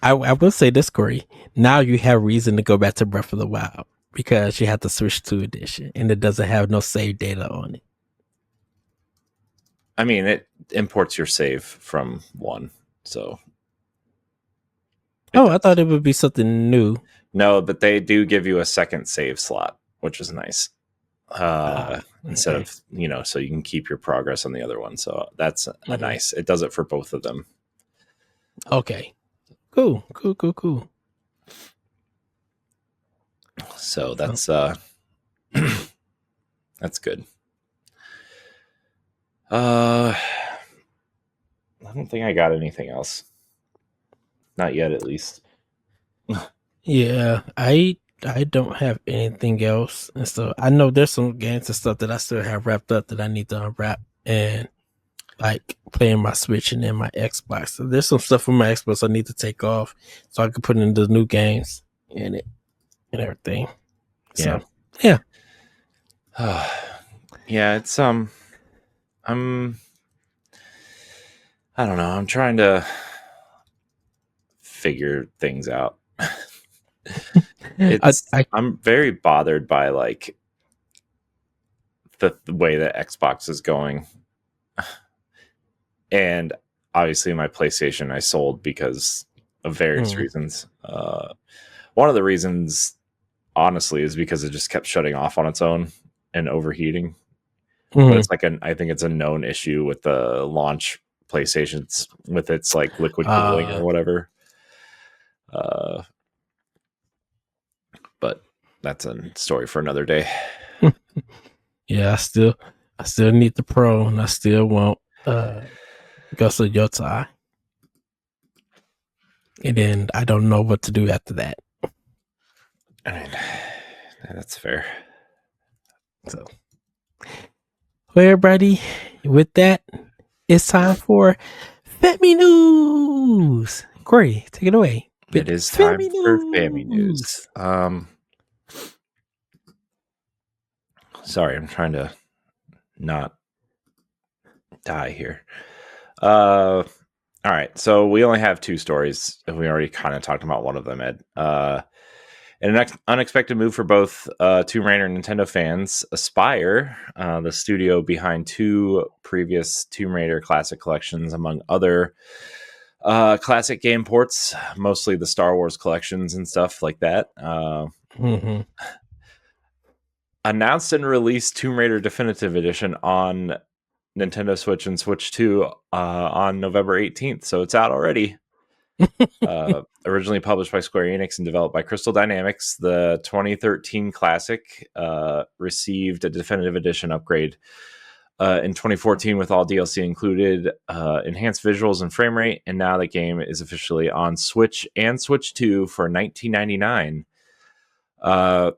I will say this, Corey. Now you have reason to go back to Breath of the Wild because you have the Switch 2 edition and it doesn't have no save data on it. I mean, it imports your save from 1, so I thought it would be something new. No, but they do give you a second save slot, which is nice. Instead Okay. of, you know, so you can keep your progress on the other one. So that's a nice. It does it for both of them. Okay. Cool. So that's that's good. I don't think I got anything else. Not yet, at least. Yeah, I don't have anything else, and so I know there's some games and stuff that I still have wrapped up that I need to unwrap and like playing my Switch and then my Xbox. So there's some stuff from my Xbox I need to take off so I can put in the new games in it and everything. So yeah. Yeah, it's I don't know. I'm trying to figure things out. I'm very bothered by like the way that Xbox is going. And obviously my PlayStation I sold because of various reasons. One of the reasons, honestly, is because it just kept shutting off on its own and overheating. But it's like I think it's a known issue with the launch PlayStations with its like liquid cooling or whatever. But that's a story for another day. Yeah, I still need the Pro, and I still want Ghost of Yotai. And then I don't know what to do after that. I mean, that's fair. So, well, everybody, with that, it's time for Family News. Corey, take it away. It is time for Family News. Sorry, I'm trying to not die here. All right, so we only have two stories, and we already kind of talked about one of them, Ed. In an unexpected move for both Tomb Raider and Nintendo fans, Aspyr, the studio behind two previous Tomb Raider classic collections, among other classic game ports, mostly the Star Wars collections and stuff like that, announced and released Tomb Raider Definitive Edition on Nintendo Switch and Switch 2 on November 18th, so it's out already. Originally published by Square Enix and developed by Crystal Dynamics, the 2013 classic received a Definitive Edition upgrade in 2014 with all DLC included, enhanced visuals and frame rate, and now the game is officially on Switch and Switch 2 for $19.99.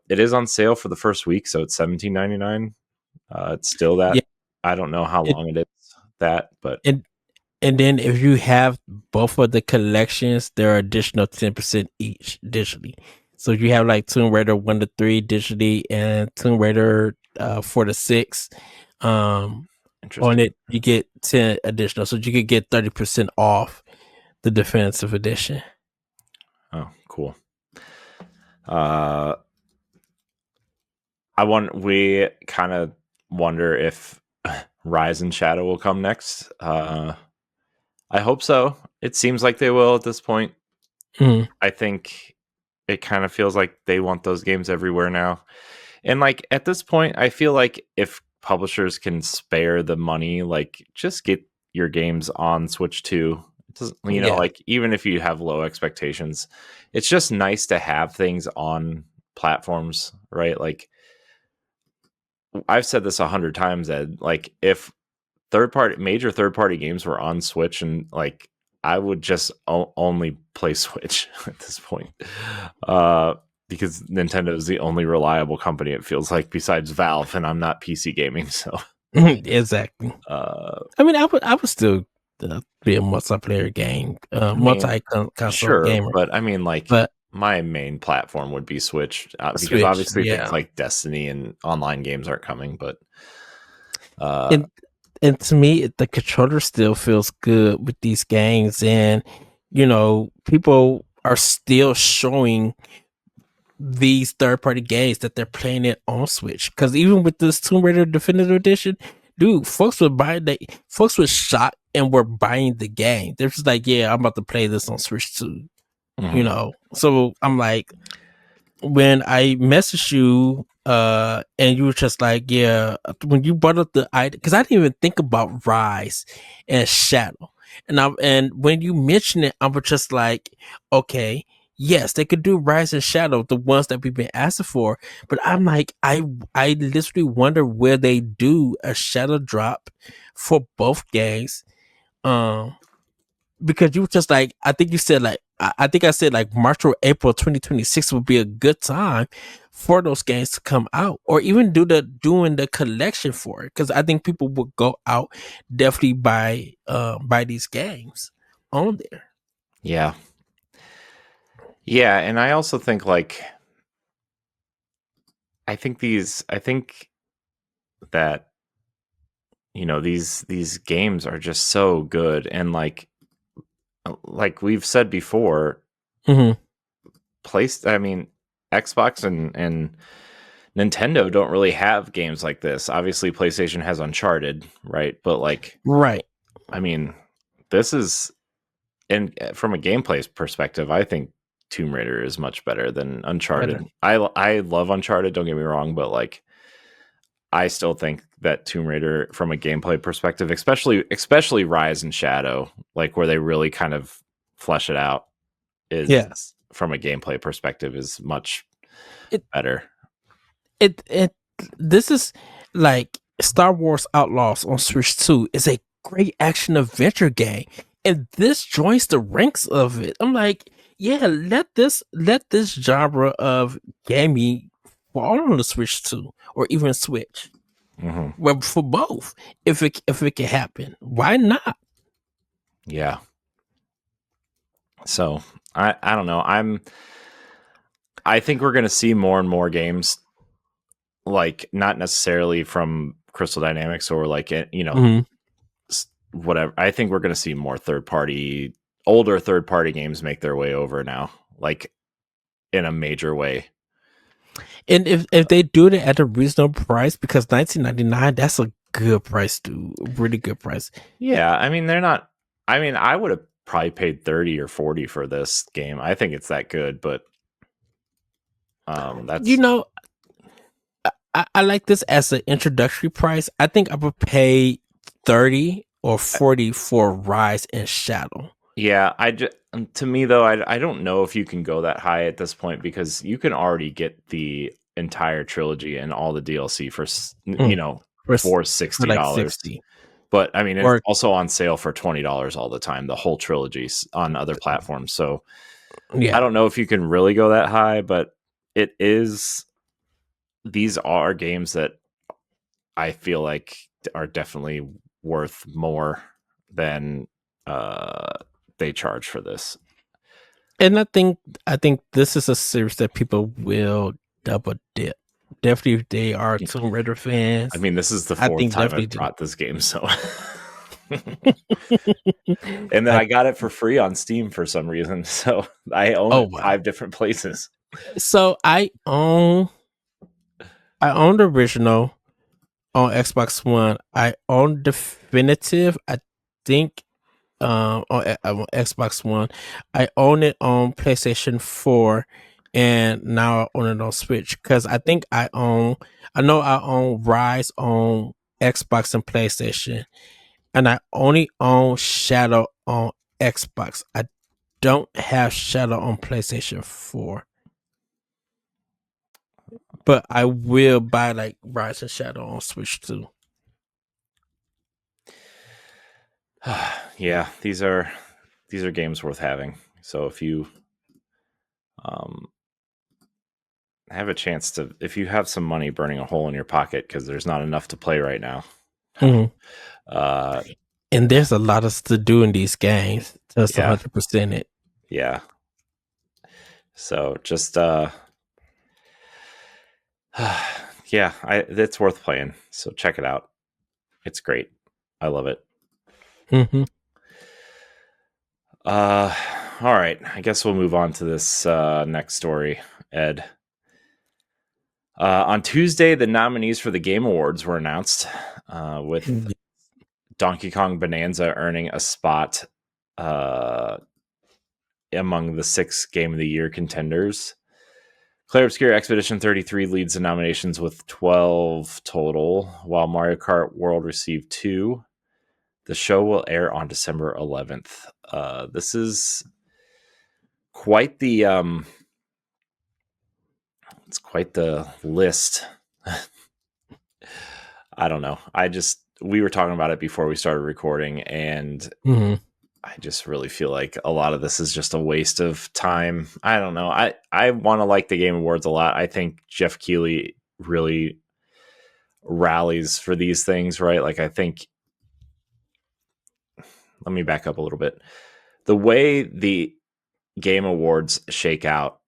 It is on sale for the first week, so it's $17.99. It's still that. Yeah. I don't know how long it is that, but and then if you have both of the collections, there are additional 10% each digitally. So if you have like Tomb Raider 1 to 3 digitally and Tomb Raider 4 to 6 on it, you get 10 additional. So you could get 30% off the Definitive Edition. Oh, cool. We kind of wonder if Rise and Shadow will come next. I hope so. It seems like they will at this point. I think it kind of feels like they want those games everywhere now. And like at this point, I feel like if publishers can spare the money, like just get your games on Switch 2. It doesn't, you know, like even if you have low expectations, it's just nice to have things on platforms, right? Like I've said this 100 times, Ed, like if major third-party games were on Switch, and like I would just only play Switch at this point, because Nintendo is the only reliable company, it feels like, besides Valve, and I'm not PC gaming, so exactly. I mean, I would still be a multiplayer game, multi-console gamer, but I mean, like, my main platform would be Switch, because obviously things like Destiny and online games aren't coming, but and to me, the controller still feels good with these games. And, you know, people are still showing these third-party games that they're playing it on Switch. Because even with this Tomb Raider Definitive Edition, dude, folks were shocked and were buying the game. They're just like, yeah, I'm about to play this on Switch too. you know. So I'm like, when I messaged you, and you were just like, yeah, when you brought up the idea, because I didn't even think about Rise and Shadow, and when you mentioned it, I was just like, okay, yes, they could do Rise and Shadow, the ones that we've been asking for, but I'm like, I literally wonder where they do a Shadow drop for both games, um, because you were just like, I think you said like, I think I said like March or April 2026 would be a good time for those games to come out, or even doing the collection for it, because I think people would go out definitely buy these games on there. Yeah. Yeah, and I also think like I think that these games are just so good, and like we've said before, Mm-hmm. Xbox and Nintendo don't really have games like this. Obviously, PlayStation has Uncharted, right? But like, Right. I mean, this is, and from a gameplay perspective, I think Tomb Raider is much better than Uncharted. Better. I love Uncharted, don't get me wrong, but like I still think that Tomb Raider, from a gameplay perspective, especially Rise and Shadow, like where they really kind of flesh it out, is Yes. from a gameplay perspective is much It better. it this is like Star Wars Outlaws on Switch 2 is a great action adventure game, and this joins the ranks of it. I'm like, yeah, let this genre of gaming fall on the Switch 2 or even Switch. Hmm. Well, for both, if it can happen, why not? Yeah. So I don't know. I think we're gonna see more and more games, like not necessarily from Crystal Dynamics or like Mhm. whatever. I think we're gonna see more older third party games make their way over now, like in a major way. And if they do it at a reasonable price, because 19.99, that's a good price, dude. Really good price. Yeah, I mean they're not. I mean, I would have probably paid 30 or 40 for this game. I think it's that good, but You that's know, I like this as an introductory price. I think I would pay 30 or 40 for Rise and Shadow. yeah. To me though, I don't know if you can go that high at this point because you can already get the entire trilogy and all the DLC for Mm, for, for for like $60. 60. But I mean, it's Or, also on sale for $20 all the time. The whole trilogy on other platforms. So I yeah. don't know if you can really go that high, but it is. These are games that I feel like are definitely worth more than they charge for this. And I think this is a series that people will double dip. Definitely if they are Tomb Raider fans. I mean, this is the I fourth think time definitely I've do. brought this game, so and then I got it for free on Steam for some reason, so I own Oh it wow. 5 different places. So I own the original on Xbox One. I own Definitive. I think on Xbox One. I own it on PlayStation 4, and now I own it on Switch, because I know I own Rise on Xbox and PlayStation, and I only own Shadow on Xbox. I don't have Shadow on PlayStation 4. But I will buy like Rise and Shadow on Switch too. Yeah, these are games worth having. So if you um, have a chance to, if you have some money burning a hole in your pocket because there's not enough to play right now, Mhm. uh, And there's a lot of to do in these games. Just yeah, 100% it. yeah. So just yeah, it's worth playing. So check it out. It's great. I love it. Hmm. Uh, all right. I guess we'll move on to this next story, Ed. On Tuesday, the nominees for the Game Awards were announced, with Donkey Kong Bonanza earning a spot among the 6 Game of the Year contenders. Clair Obscur Expedition 33 leads the nominations with 12 total, while Mario Kart World received 2. The show will air on December 11th. This is quite the it's quite the list. I don't know. We were talking about it before we started recording, and I just really feel like a lot of this is just a waste of time. I don't know. I want to like the Game Awards a lot. I think Jeff Keighley really rallies for these things, right? Like, I think, let me back up a little bit. The way the Game Awards shake out,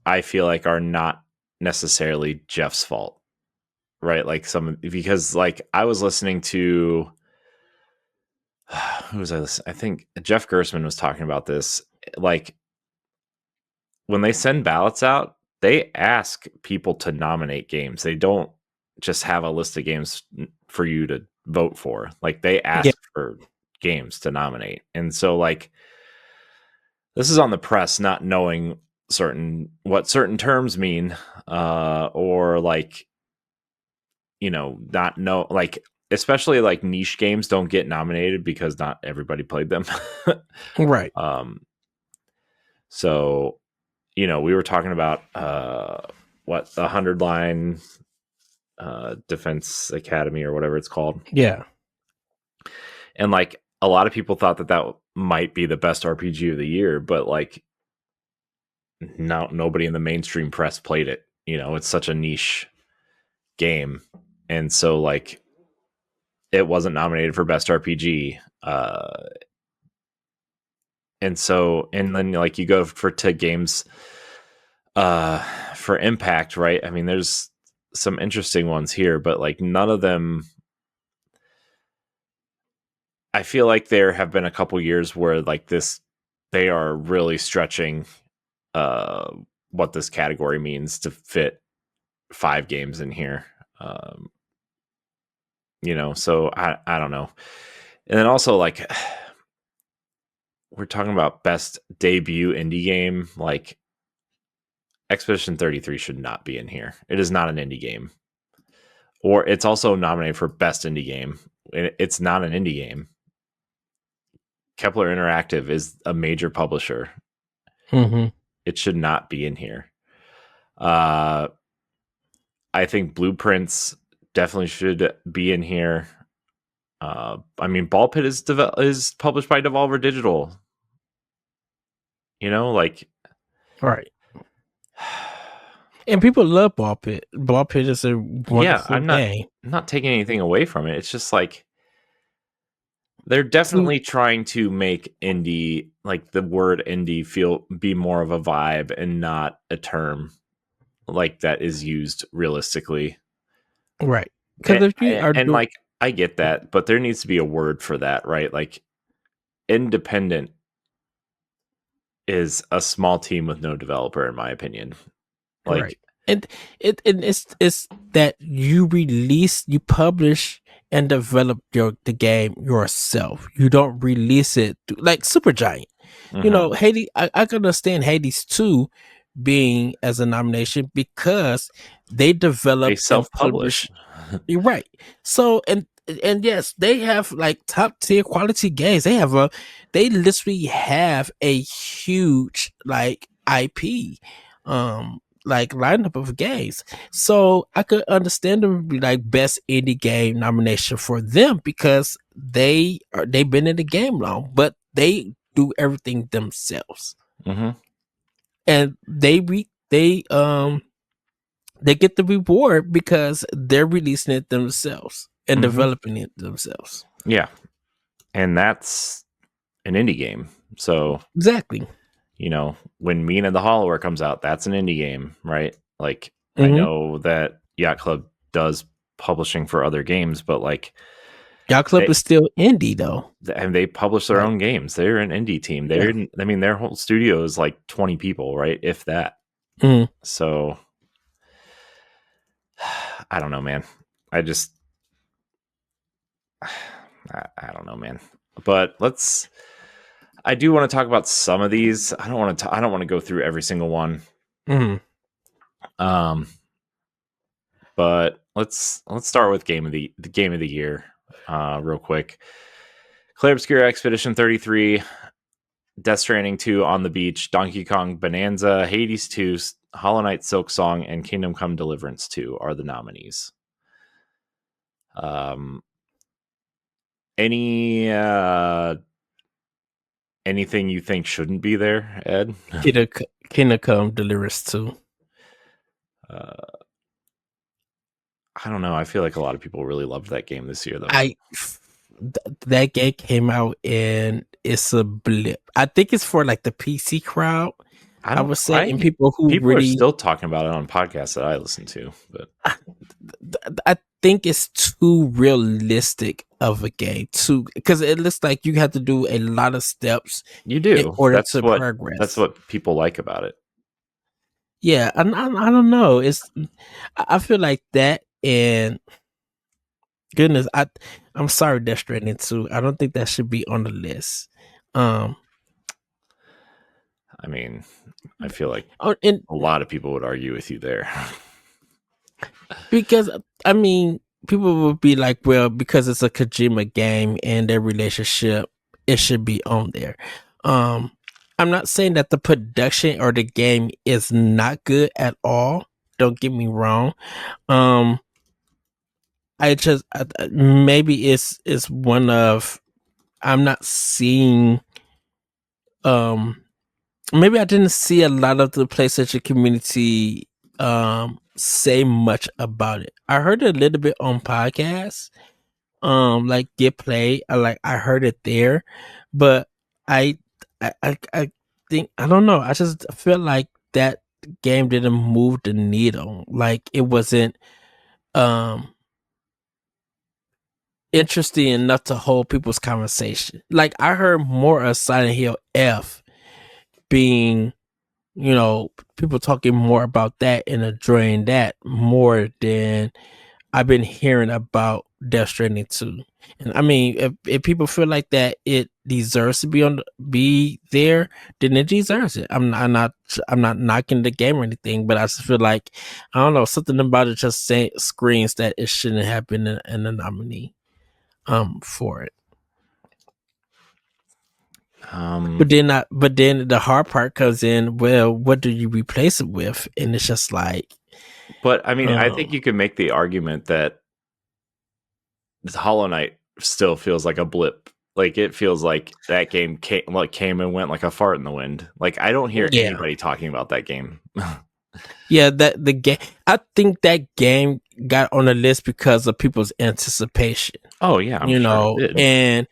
I feel like are not necessarily Jeff's fault, right? Like because like I was listening to, who was I listening? I think Jeff Gersman was talking about this. Like, when they send ballots out, they ask people to nominate games. They don't just have a list of games for you to vote for. Like, they ask for games to nominate. And so, like, this is on the press not knowing what certain terms mean, or like, not know, like, especially like niche games don't get nominated because not everybody played them. Right. So, we were talking about the 100 line Defense Academy or whatever it's called. Yeah. And like, a lot of people thought that might be the best RPG of the year, but like, nobody in the mainstream press played it. It's such a niche game, and so like, it wasn't nominated for best RPG. And then like, you go to games for impact, right? I mean, there's some interesting ones here, but like, none of them, I feel like there have been a couple years where like they are really stretching what this category means to fit 5 games in here. So I don't know. And then also, like, we're talking about best debut indie game. Like, Expedition 33 should not be in here. It is not an indie game. Or it's also nominated for best indie game. It's not an indie game. Kepler Interactive is a major publisher. It should not be in here. I think Blueprints definitely should be in here. I mean, Ball Pit is published by Devolver Digital. Like, right. And people love Ball Pit. Ball Pit is a wonderful game. I'm not taking anything away from it. It's just like, they're definitely trying to make indie, like the word indie, be more of a vibe and not a term like that is used realistically. Right. Because if you are like, I get that, but there needs to be a word for that, right? Like, independent is a small team with no developer, in my opinion. Like, right. And it's that you publish and develop the game yourself. You don't release it like Supergiant. Hades. I can understand Hades 2 being as a nomination because they develop, they self-publish. You're right. So and yes, they have like top tier quality games. They literally have a huge like IP, like lineup of games. So I could understand them be like best indie game nomination for them because they've been in the game long, but they do everything themselves, and they get the reward because they're releasing it themselves and developing it themselves. Yeah, and that's an indie game. So exactly. When Mean and the Hollower comes out, that's an indie game, right? Like, I know that Yacht Club does publishing for other games, but like, Yacht Club is still indie though, and they publish their own games. They're an indie team. I mean, their whole studio is like 20 people, right? If that. So I don't know, man. I don't know, man. But I do want to talk about some of these. I don't want to go through every single one. Mm-hmm. But let's start with game of the year, real quick. Clair Obscur Expedition 33, Death Stranding 2 On the Beach, Donkey Kong Bananza, Hades 2, Hollow Knight Silk Song, and Kingdom Come Deliverance 2 are the nominees. Anything you think shouldn't be there, Ed? Kingdom Come Deliverance 2. I don't know. I feel like a lot of people really loved that game this year, though. That game came out and it's a blip. I think it's for like the PC crowd. I would say, and people are still talking about it on podcasts that I listen to, but I think it's too realistic of a game too, because it looks like you have to do a lot of steps. You do. In order to progress. That's what people like about it. Yeah, I don't know. I feel like that, and goodness, I'm sorry, Death Stranding 2. I don't think that should be on the list. I mean, I feel like a lot of people would argue with you there. Because, I mean, people would be like, well, because it's a Kojima game and their relationship, it should be on there. I'm not saying that the production or the game is not good at all. Don't get me wrong. Maybe it's one of, I'm not seeing, maybe I didn't see a lot of the PlayStation community say much about it. I heard a little bit on podcasts, like Get Play. I heard it there, but I think, I don't know. I just feel like that game didn't move the needle. Like it wasn't interesting enough to hold people's conversation. Like I heard more of Silent Hill F being, people talking more about that and enjoying that more than I've been hearing about Death Stranding 2. And I mean, if people feel like that it deserves to be there, then it deserves it. I'm not knocking the game or anything, but I just feel like, I don't know, something about it just screams that it shouldn't have been in the nominee for it. But then the hard part comes in. Well, what do you replace it with? And it's just like. But I mean, I think you could make the argument that Hollow Knight still feels like a blip. Like it feels like that game came and went like a fart in the wind. Like I don't hear anybody talking about that game. Yeah, the game. I think that game got on the list because of people's anticipation. Oh yeah, I'm sure it did.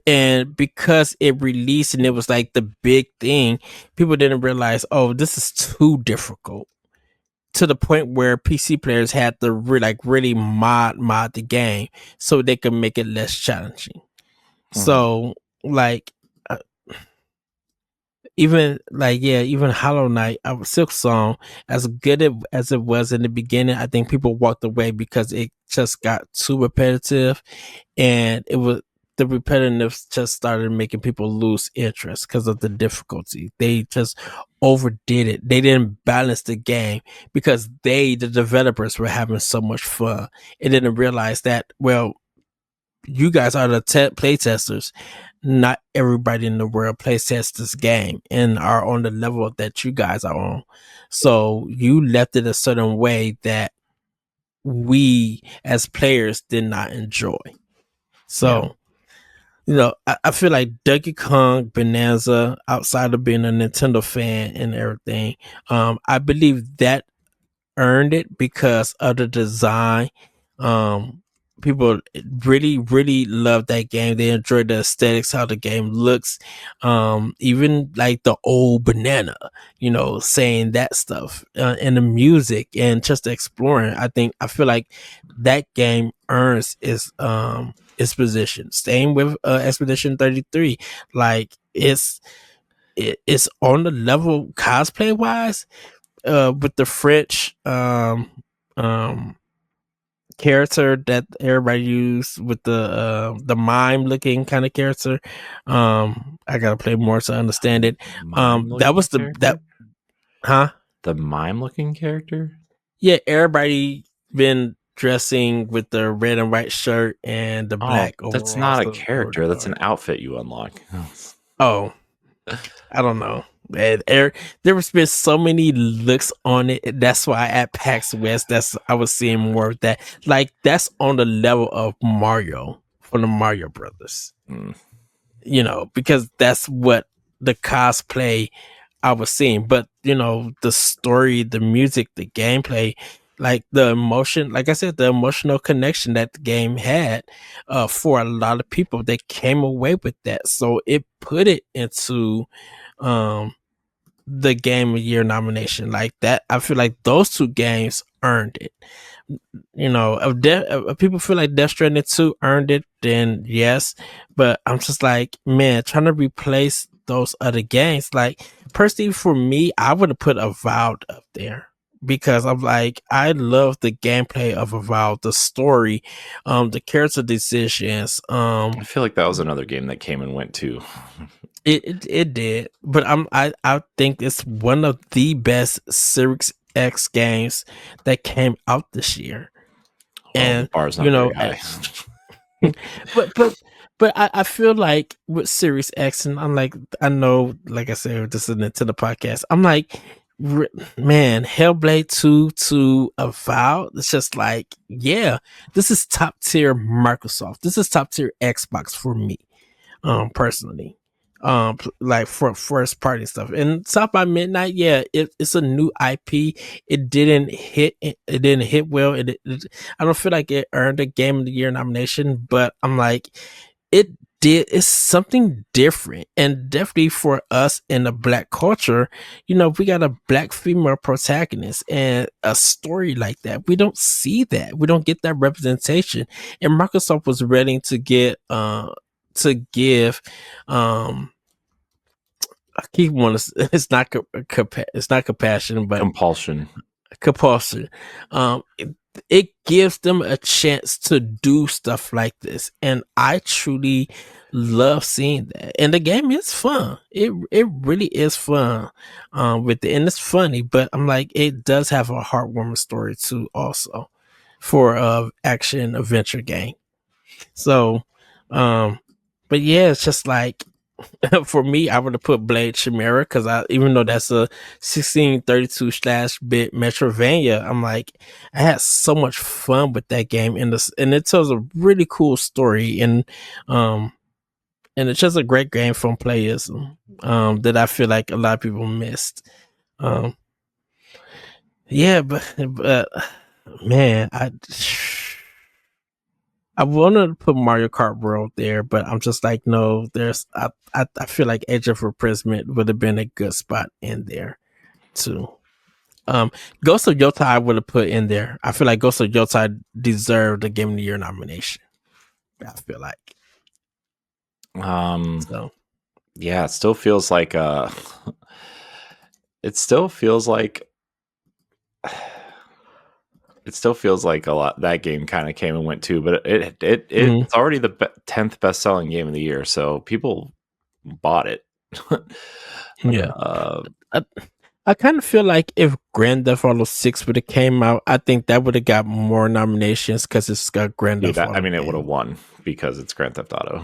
And because it released and it was like the big thing, people didn't realize, oh, this is too difficult, to the point where PC players had to really mod the game so they could make it less challenging. Mm-hmm. So like even Hollow Knight, Silk Song, as good as it was in the beginning, I think people walked away because it just got too repetitive, and the repetitiveness just started making people lose interest because of the difficulty. They just overdid it. They didn't balance the game because the developers, were having so much fun. They didn't realize that, well, you guys are the play testers. Not everybody in the world plays test this game and are on the level that you guys are on. So you left it a certain way that we as players did not enjoy. So, I feel like Donkey Kong Bananza, outside of being a Nintendo fan and everything, I believe that earned it because of the design. People really, really love that game. They enjoy the aesthetics, how the game looks. Even like the old banana, saying that stuff, and the music and just exploring. I feel like that game earns its position. Same with Expedition 33. Like it's on the level cosplay wise, with the French character that everybody used with the mime looking kind of character. I gotta play more to understand it. That was that, huh? The mime looking character? Yeah, everybody been dressing with the red and white shirt and the Oh, black that's overalls. not a character. That's an outfit you unlock. Oh, I don't know. Man, there was been so many looks on it. That's why at PAX West, I was seeing more of that. Like that's on the level of Mario from the Mario Brothers. Mm. You know, because that's what the cosplay I was seeing. But you know, the story, the music, the gameplay, like the emotion, like I said, the emotional connection that the game had for a lot of people, they came away with that. So it put it into the game of year nomination like that. I feel like those two games earned it. You know, if people feel like Death Stranding 2 earned it, then yes. But I'm just like, man, trying to replace those other games. Like, personally, for me, I would have put Avowed up there because I'm like, I love the gameplay of Avowed, the story, the character decisions. I feel like that was another game that came and went too. It did, but I think it's one of the best Series X games that came out this year. Well, And the bar's not you know, very high. but I feel like with Series X, and I'm like, I know, like I said, this is Nintendo podcast. I'm like, man, Hellblade 2 to Avowed. It's just like, yeah, this is top tier Microsoft. This is top tier Xbox for me, personally. Like for first party stuff. And South by Midnight, yeah, it's a new IP. It didn't hit well. I don't feel like it earned a Game of the Year nomination, but I'm like, it did. It's something different, and definitely for us in the Black culture, you know, we got a Black female protagonist and a story like that. We don't see that. We don't get that representation, and Microsoft was ready to give I keep wanting to, it's not compassion, but Compulsion. compulsion. It gives them a chance to do stuff like this, and I truly love seeing that. And the game is fun. It really is fun. With it, and it's funny, but I'm like, it does have a heartwarming story too, also for a action adventure game. So, but yeah, it's just like for me, I would have put Blade Chimera because even though that's a 1632 slash bit Metrovania, I'm like, I had so much fun with that game, and it tells a really cool story, um and it's just a great game from players that I feel like a lot of people missed. Um yeah, but man, I wanted to put Mario Kart World there, but I'm just like, no, I feel like Age of Imprisonment would have been a good spot in there too. Ghost of Yotai I would have put in there. I feel like Ghost of Yotai deserved a Game of the Year nomination. I feel like. So yeah, it still feels like it still feels like a lot. That game kind of came and went too, but it's already the 10th best selling game of the year, so people bought it. Yeah, I kind of feel like if Grand Theft Auto 6 would have came out, I think that would have got more nominations because it's got Grand Theft Auto. I mean, it would have won because it's Grand Theft Auto.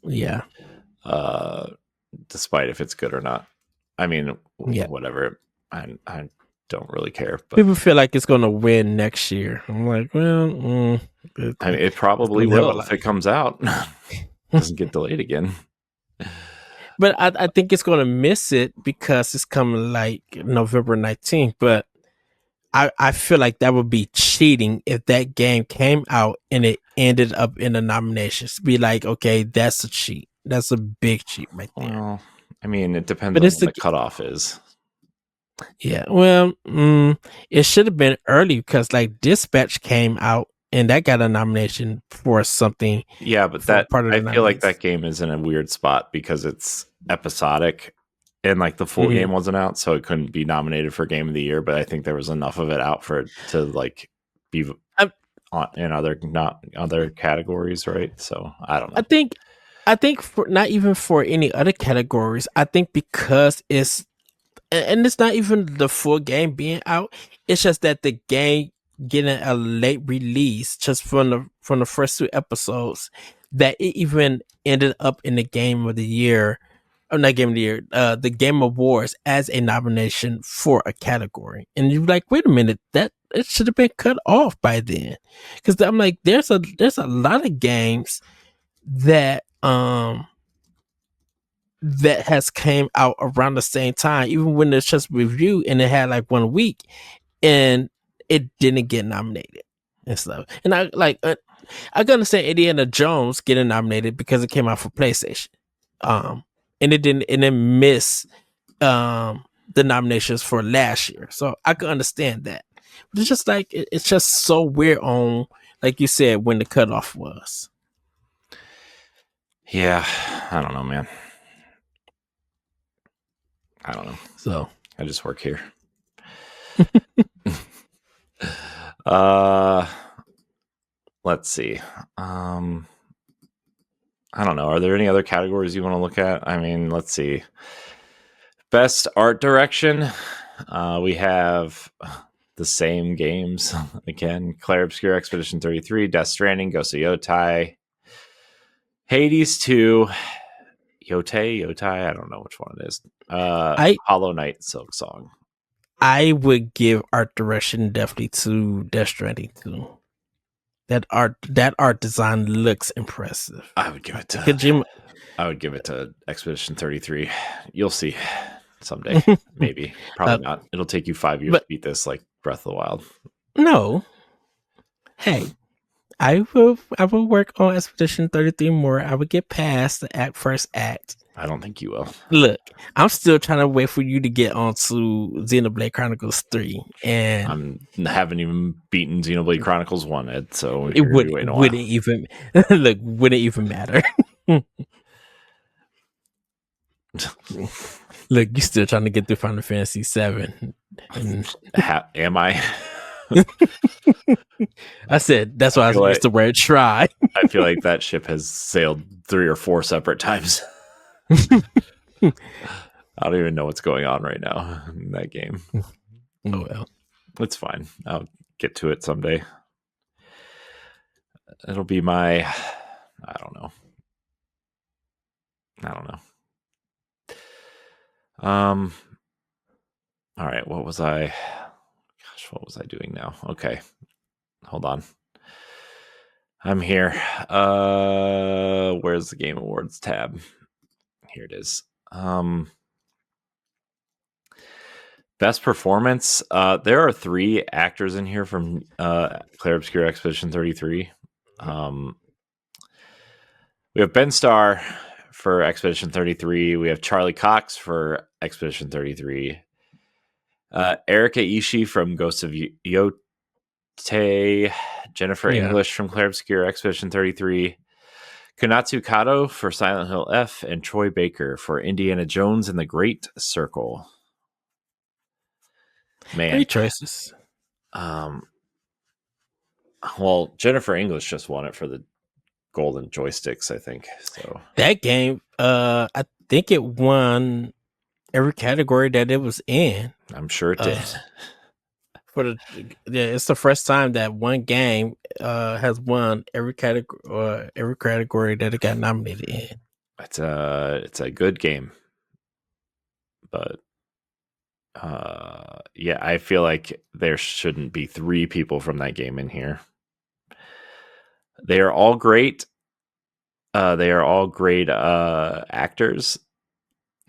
Yeah. Despite if it's good or not. I mean, yeah, whatever. I don't really care. But people feel like it's going to win next year. I'm like, well, I mean, it probably will if it comes out. Doesn't get delayed again. But I think it's going to miss it because it's coming like November 19th. But I feel like that would be cheating if that game came out and it ended up in the nominations. Be like, okay, that's a cheat. That's a big cheat right there. Well, I mean, it depends on what the cutoff is. Yeah, well, it should have been early because like Dispatch came out and that got a nomination for something. Yeah, but that I feel like that game is in a weird spot because it's episodic and like the full game wasn't out, so it couldn't be nominated for Game of the Year. But I think there was enough of it out for it to like be in other categories, right? So I don't know. I think for not even for any other categories. I think because and it's not even the full game being out. It's just that the game getting a late release just from the first 2 episodes that it even ended up in the game of the year, or not game of the year, the Game Awards as a nomination for a category. And you're like, wait a minute, that it should have been cut off by then. Because I'm like, there's a lot of games that that has came out around the same time, even when it's just review and it had like 1 week and it didn't get nominated and stuff. And I can understand Indiana Jones getting nominated because it came out for PlayStation. And it didn't miss the nominations for last year. So I can understand that. But it's just like it's just so weird on, like you said, when the cutoff was. Yeah, I don't know, man. I don't know. So I just work here. Let's see. I don't know. Are there any other categories you want to look at? I mean, let's see. Best art direction. We have the same games again. Clair Obscur, Expedition 33, Death Stranding, Ghost of Yotai, Hades 2, Yotai. I don't know which one it is. Hollow Knight, Silk Song. I would give art direction definitely to Death Stranding 2. That art design looks impressive. I would give it to Kojima. I would give it to Expedition 33. You'll see someday. Maybe. Probably not. It'll take you 5 years to beat this, like Breath of the Wild. No. Hey, I will work on Expedition 33 more. I would get past the first act. I don't think you will. Look, I'm still trying to wait for you to get onto Xenoblade Chronicles 3. And I haven't even beaten Xenoblade Chronicles 1, Ed, so it wouldn't even matter. Look, you're still trying to get through Final Fantasy 7. Am I? I said that's why I used the word try. I feel like that ship has sailed 3 or 4 separate times. I don't even know what's going on right now in that game. Oh well. It's fine. I'll get to it someday. It'll be my I don't know. All right, what was I doing now? Okay. Hold on. I'm here. Where's the Game Awards tab? Here it is. Best performance. There are 3 actors in here from Clair Obscur Expedition 33. We have Ben Starr for Expedition 33. We have Charlie Cox for Expedition 33. Erika Ishii from Ghost of Yotai. Jennifer English from Clair Obscur Expedition 33. Konatsu Kato for Silent Hill F, and Troy Baker for Indiana Jones and the Great Circle. Man, great choices. Well, Jennifer English just won it for the golden joysticks, I think. So that game, I think it won every category that it was in. I'm sure it did. It's the first time that one game has won every category that it got nominated in. It's a good game, but yeah, I feel like there shouldn't be 3 people from that game in here. They are all great. They are all great actors.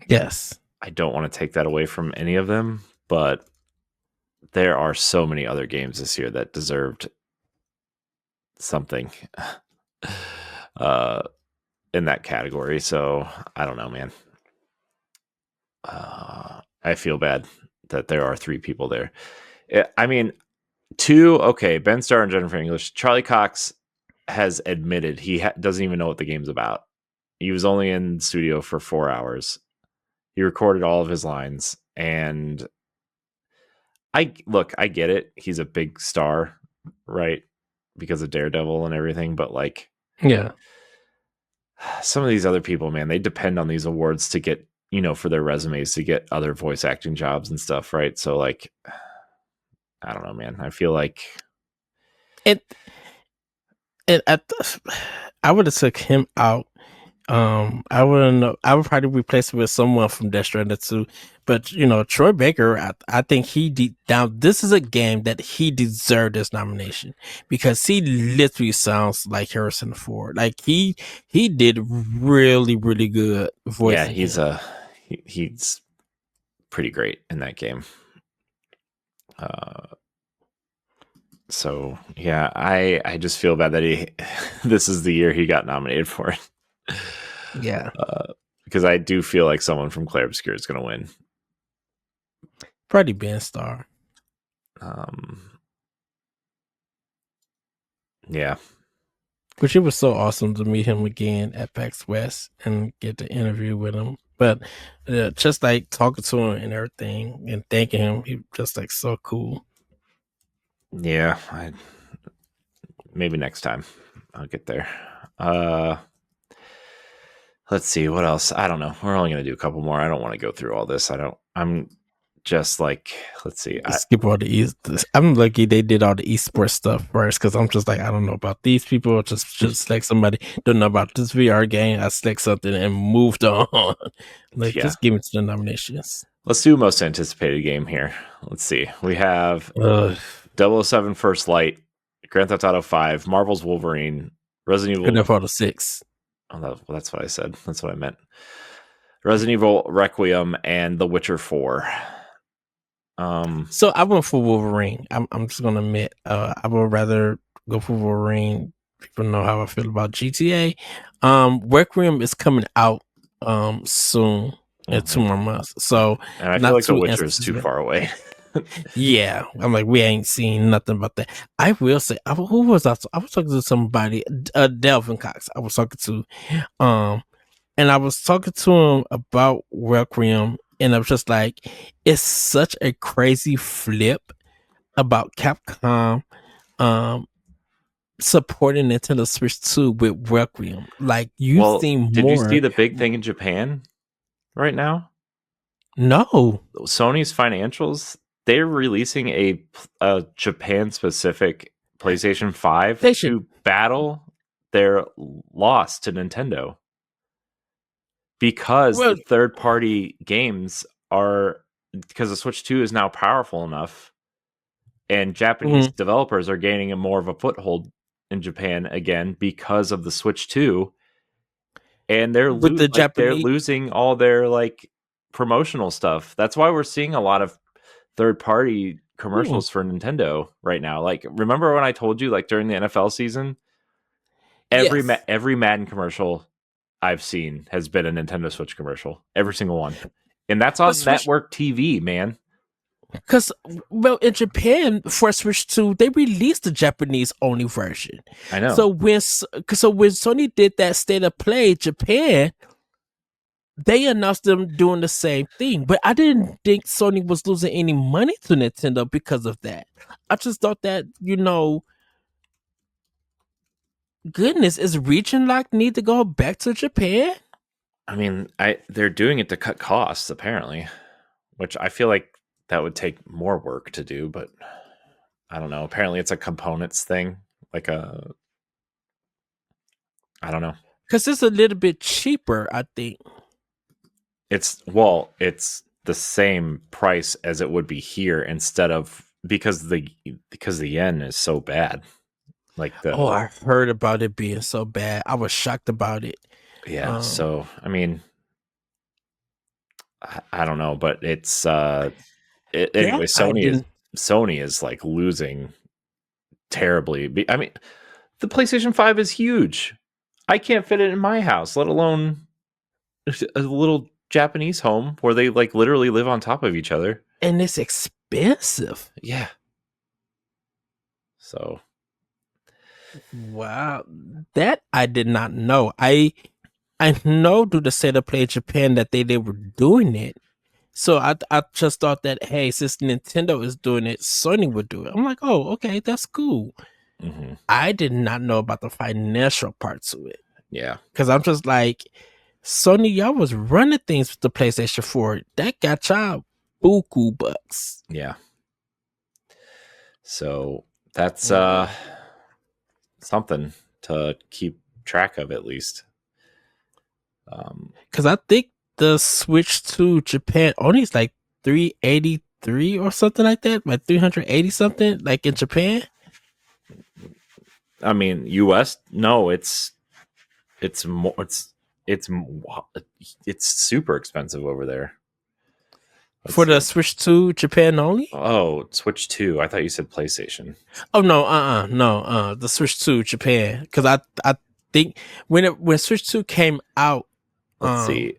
Yes. I don't want to take that away from any of them, but there are so many other games this year that deserved something in that category. So I don't know, man. I feel bad that there are 3 people there. I mean, 2, okay, Ben Starr and Jennifer English. Charlie Cox has admitted he doesn't even know what the game's about. He was only in studio for 4 hours. He recorded all of his lines, and I get it. He's a big star, right? because of Daredevil and everything, but like, yeah. some of these other people, man, they depend on these awards to get, for their resumes to get other voice acting jobs and stuff, right? So like, I don't know, man. I feel like And I would have took him out. I wouldn't know. I would probably replace it with someone from Death Stranding too. But Troy Baker, I think this is a game that he deserved this nomination because he literally sounds like Harrison Ford. Like he did really, really good voicing. Yeah, he's pretty great in that game. So yeah, I just feel bad that this is the year he got nominated for it. Yeah, because I do feel like someone from Clair Obscur is going to win. Freddie Ben Starr. Yeah, which it was so awesome to meet him again at PAX West and get to interview with him. But just like talking to him and everything and thanking him, he just like so cool. Yeah, maybe next time I'll get there. Let's see what else. I don't know. We're only going to do a couple more. I don't want to go through all this. I'm just like, let's see. Skip all the East. I'm lucky they did all the esports stuff first because I'm just like, I don't know about these people. Just select somebody. Don't know about this VR game. I select something and moved on. Just give me to the nominations. Let's do most anticipated game here. Let's see. We have 007 First Light, Grand Theft Auto 5, Marvel's Wolverine, Resident Evil. Grand Theft Auto 6. Oh, that's what I said. That's what I meant. Resident Evil Requiem and The Witcher 4. So I went for Wolverine. I'm just gonna admit, I would rather go for Wolverine. People know how I feel about GTA. Requiem is coming out soon in 2 more months. So and I feel like The Witcher is too far away. Yeah, I'm like, we ain't seen nothing about that. I will say, who was I? I was talking to somebody, Delvin Cox. I was talking to, and I was talking to him about Requiem, and I was just like, it's such a crazy flip about Capcom, supporting Nintendo Switch 2 with Requiem. Like you see more. Did you see the big thing in Japan right now? No. Sony's financials. They're releasing a Japan-specific PlayStation 5 to battle their loss to Nintendo. Because the third-party games because the Switch 2 is now powerful enough, and Japanese developers are gaining more of a foothold in Japan again because of the Switch 2, and they're losing all their like promotional stuff. That's why we're seeing a lot of third-party commercials for Nintendo right now. Like, remember when I told you, like during the NFL season, every Madden commercial I've seen has been a Nintendo Switch commercial. Every single one, and that's on network TV, man. Because, in Japan, for Switch 2, they released the Japanese-only version. I know. So when Sony did that State of Play Japan, they announced them doing the same thing. But I didn't think Sony was losing any money to Nintendo because of that. I just thought that, goodness, is Region Lock need to go back to Japan? I mean, they're doing it to cut costs, apparently, which I feel like that would take more work to do, but I don't know. Apparently it's a components thing. Like I don't know. Because it's a little bit cheaper, I think. It's the same price as it would be here instead of because the yen is so bad. I heard about it being so bad. I was shocked about it. Yeah. So I mean, I don't know, but it's anyway. Sony is like losing terribly. I mean, the PlayStation 5 is huge. I can't fit it in my house, let alone a little Japanese home where they like literally live on top of each other. And it's expensive. Yeah. So. Wow. That I did not know. I know through the State of Play Japan that they were doing it. So I just thought that, hey, since Nintendo is doing it, Sony would do it. I'm like, oh, okay, that's cool. I did not know about the financial part to it. Yeah. Because I'm just like, Sony, y'all was running things with the PlayStation 4. That got y'all buku bucks. Yeah. So that's something to keep track of, at least. Because I think the Switch to Japan only is like 383 or something like that, like 380 something, like in Japan. I mean, US, no, it's more, it's super expensive over there. For the Switch 2 Japan only? Oh, Switch 2. I thought you said PlayStation. Oh no, the Switch 2 Japan. Because I think when Switch 2 came out, Let's see.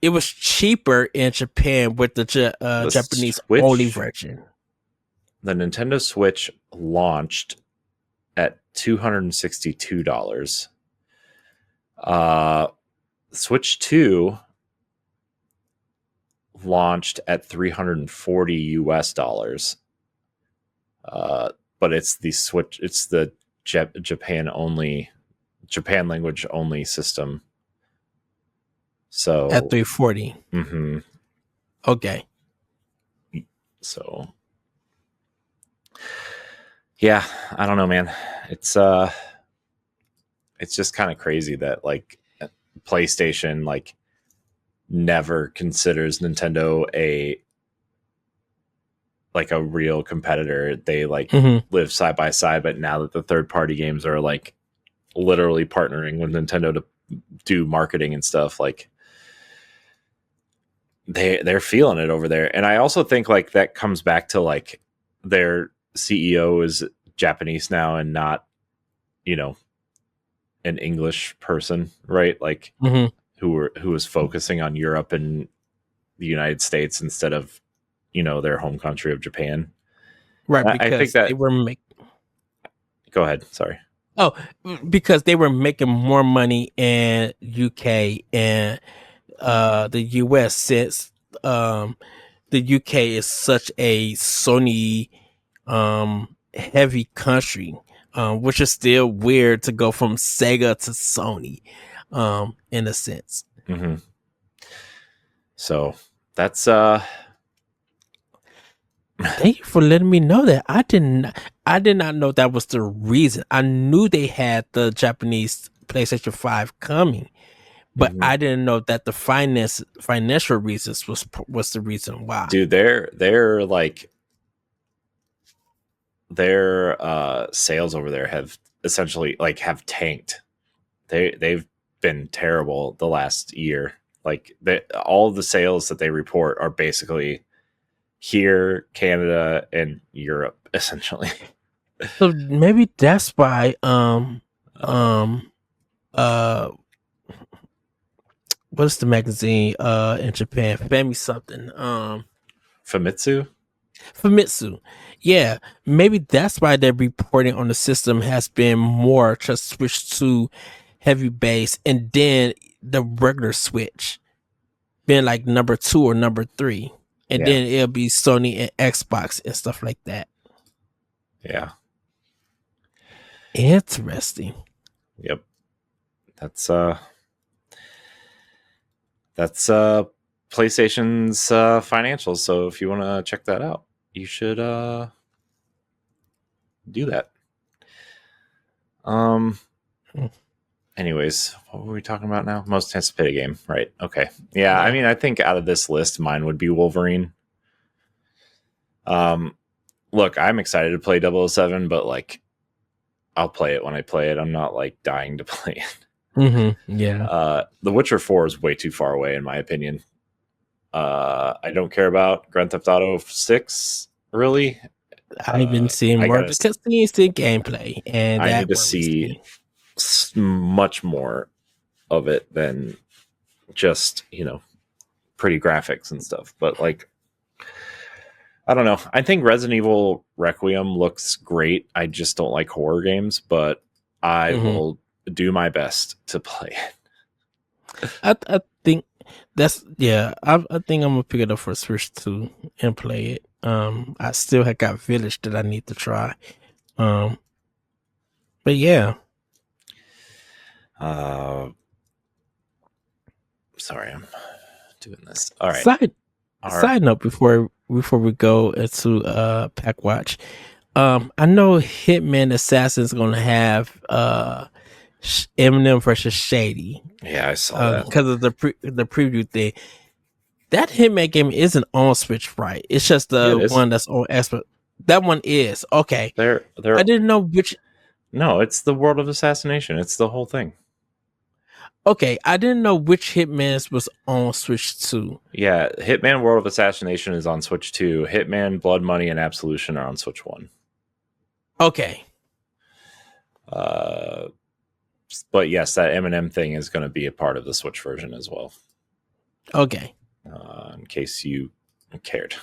It was cheaper in Japan with the Japanese Switch, only version. The Nintendo Switch launched at $262. Switch 2 launched at $340. But it's the Switch, it's the Japan language only system. So at 340. Mm-hmm. Okay. So yeah, I don't know, man. It's just kind of crazy that like PlayStation like never considers Nintendo a real competitor. They like live side by side, but now that the third party games are like literally partnering with Nintendo to do marketing and stuff, like they're feeling it over there. And I also think like that comes back to like their CEO is Japanese now and not, an English person, right? Like who was focusing on Europe and the United States instead of, their home country of Japan. Right. Because I think that they were go ahead. Sorry. Oh, because they were making more money in UK and the US, since the UK is such a Sony heavy country, which is still weird to go from Sega to Sony, in a sense. Mm-hmm. So that's Thank you for letting me know that. I did not know that was the reason. I knew they had the Japanese PlayStation 5 coming, but I didn't know that the financial reasons was the reason why. Dude, they're like their sales over there have essentially have tanked. They've been terrible the last year. Like all the sales that they report are basically here, Canada, and Europe, essentially. So maybe that's why what's the magazine in Japan? Fami something. Famitsu. Yeah. Maybe that's why their reporting on the system has been more just switched to heavy bass, and then the regular Switch being like number 2 or number 3. And then it'll be Sony and Xbox and stuff like that. Yeah. Interesting. Yep. That's PlayStation's financials. So if you want to check that out, you should do that. Anyways, what were we talking about now? Most anticipated game, right? Okay. Yeah, I mean, I think out of this list, mine would be Wolverine. Look, I'm excited to play 007, but like, I'll play it when I play it. I'm not like dying to play it. Yeah. The Witcher 4 is way too far away, in my opinion. I don't care about Grand Theft Auto 6, really. I've been seeing more because it's the gameplay, and I need to see much more of it than just pretty graphics and stuff. But like, I don't know. I think Resident Evil Requiem looks great. I just don't like horror games, but I will do my best to play it. I think that's I think I'm gonna pick it up for Switch 2 and play it. I still have got Village that I need to try. But yeah. Sorry, I'm doing this. All right. Side note before we go into Pack Watch. I know Hitman Assassin is gonna have Eminem versus Shady. Yeah, I saw that because of the preview thing. That Hitman game isn't on Switch, right? It's just the one that's on Xbox. That one is okay. They're I didn't know which. No, it's the World of Assassination. It's the whole thing. Okay, I didn't know which Hitman's was on Switch 2. Yeah, Hitman World of Assassination is on Switch 2. Hitman Blood Money and Absolution are on Switch 1. Okay. But yes, that Eminem thing is going to be a part of the Switch version as well. Okay. In case you cared.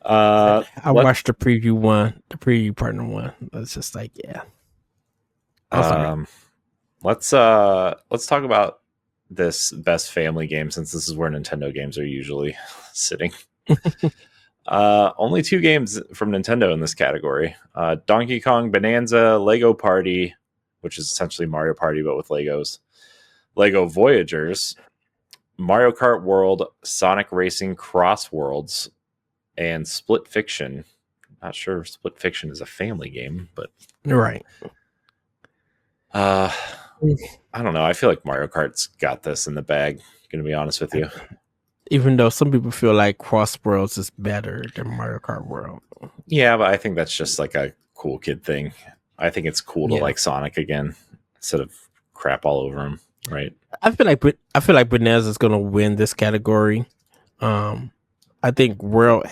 I watched the preview partner one. It's just like, yeah. Let's talk about this best family game, since this is where Nintendo games are usually sitting. Only 2 games from Nintendo in this category. Donkey Kong Bananza, Lego Party, which is essentially Mario Party but with Legos, Lego Voyagers, Mario Kart World, Sonic Racing Cross Worlds, and Split Fiction. Not sure if Split Fiction is a family game, but right. I don't know. I feel like Mario Kart's got this in the bag, gonna be honest with you. Even though some people feel like Cross Worlds is better than Mario Kart World. Yeah, but I think that's just like a cool kid thing. I think it's cool to like Sonic again instead of crap all over him, right? I feel like Bananza is gonna win this category. I think World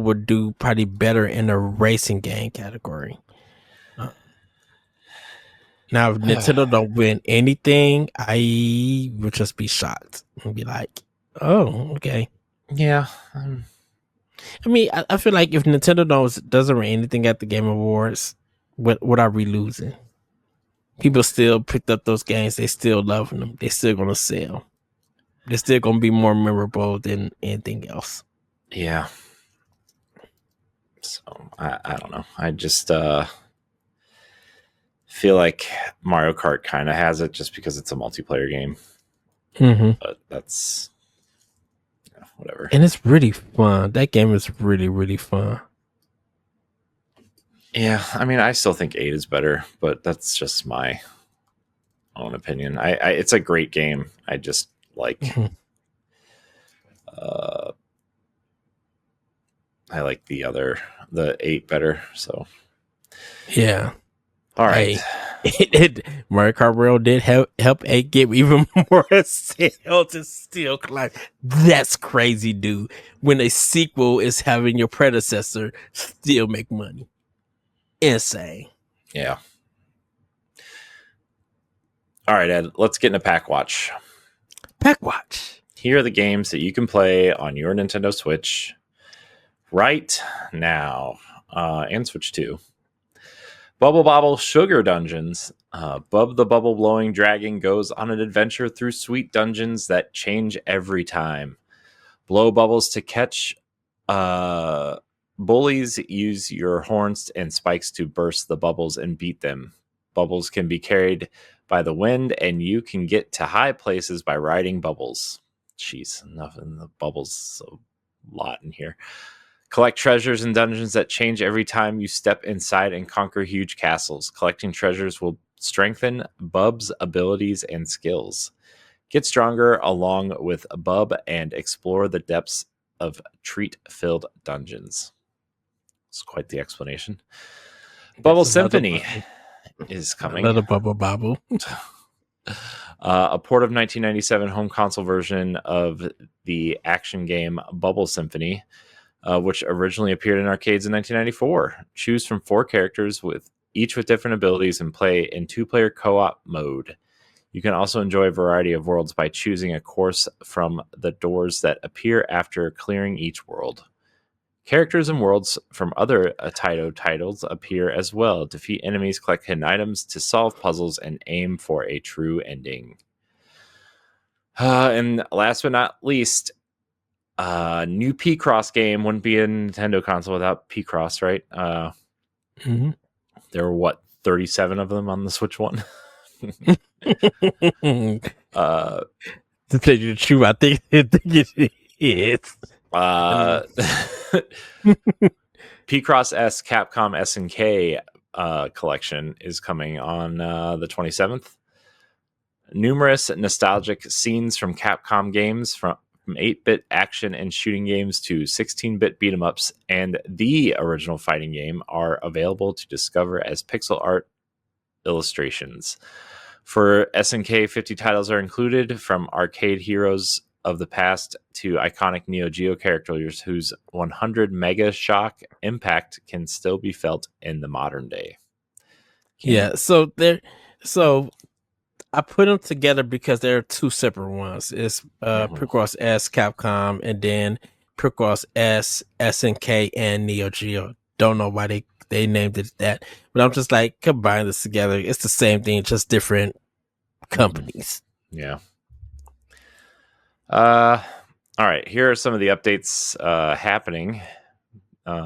would do probably better in the racing game category. Now, if Nintendo don't win anything, I would just be shocked and be like, "Oh, okay." Yeah. I mean, I feel like if Nintendo doesn't win anything at the Game Awards, what are we losing? People still picked up those games. They still love them. They're still gonna sell. They're still gonna be more memorable than anything else. Yeah. So I don't know. I just feel like Mario Kart kind of has it just because it's a multiplayer game. Mm-hmm. But that's whatever. And it's really fun. That game is really, really fun. Yeah, I mean, I still think 8 is better, but that's just my own opinion. It's a great game. I just like I like the 8 better. So yeah. All right. Mario Kart World did help 8 get even more sales and still climb. That's crazy, dude. When a sequel is having your predecessor still make money. Insane. Yeah. All right, Ed, let's get into Pack Watch. Pack Watch. Here are the games that you can play on your Nintendo Switch right now, and Switch 2. Bubble Bobble Sugar Dungeons. Bub the Bubble Blowing Dragon goes on an adventure through sweet dungeons that change every time. Blow bubbles to catch bullies. Use your horns and spikes to burst the bubbles and beat them. Bubbles can be carried by the wind, and you can get to high places by riding bubbles. Jeez, enough in the bubbles. A lot in here. Collect treasures in dungeons that change every time you step inside and conquer huge castles. Collecting treasures will strengthen Bub's abilities and skills. Get stronger along with Bub and explore the depths of treat-filled dungeons. It's quite the explanation. Bubble Symphony is coming. Another Bubble Bobble. A port of 1997 home console version of the action game Bubble Symphony, which originally appeared in arcades in 1994. Choose from 4 characters with each with different abilities and play in 2-player co-op mode. You can also enjoy a variety of worlds by choosing a course from the doors that appear after clearing each world. Characters and worlds from other Taito titles appear as well. Defeat enemies, collect hidden items to solve puzzles, and aim for a true ending. And last but not least, new P-Cross game. Wouldn't be a Nintendo console without P-Cross, right? There were what 37 of them on the Switch One. To tell you the truth, I think it is. P-Cross S Capcom SNK collection is coming on the 27th. Numerous nostalgic scenes from Capcom games, from 8-bit action and shooting games to 16-bit beat-em-ups and the original fighting game, are available to discover as pixel art illustrations. For SNK, 50 titles are included, from arcade heroes of the past to iconic Neo Geo characters whose 100 mega shock impact can still be felt in the modern day. So I put them together because they're two separate ones. It's Picross S Capcom, and then Picross S SNK and Neo Geo. Don't know why they named it that, but I'm just like, combine this together. It's the same thing, just different companies. Yeah. All right. Here are some of the updates happening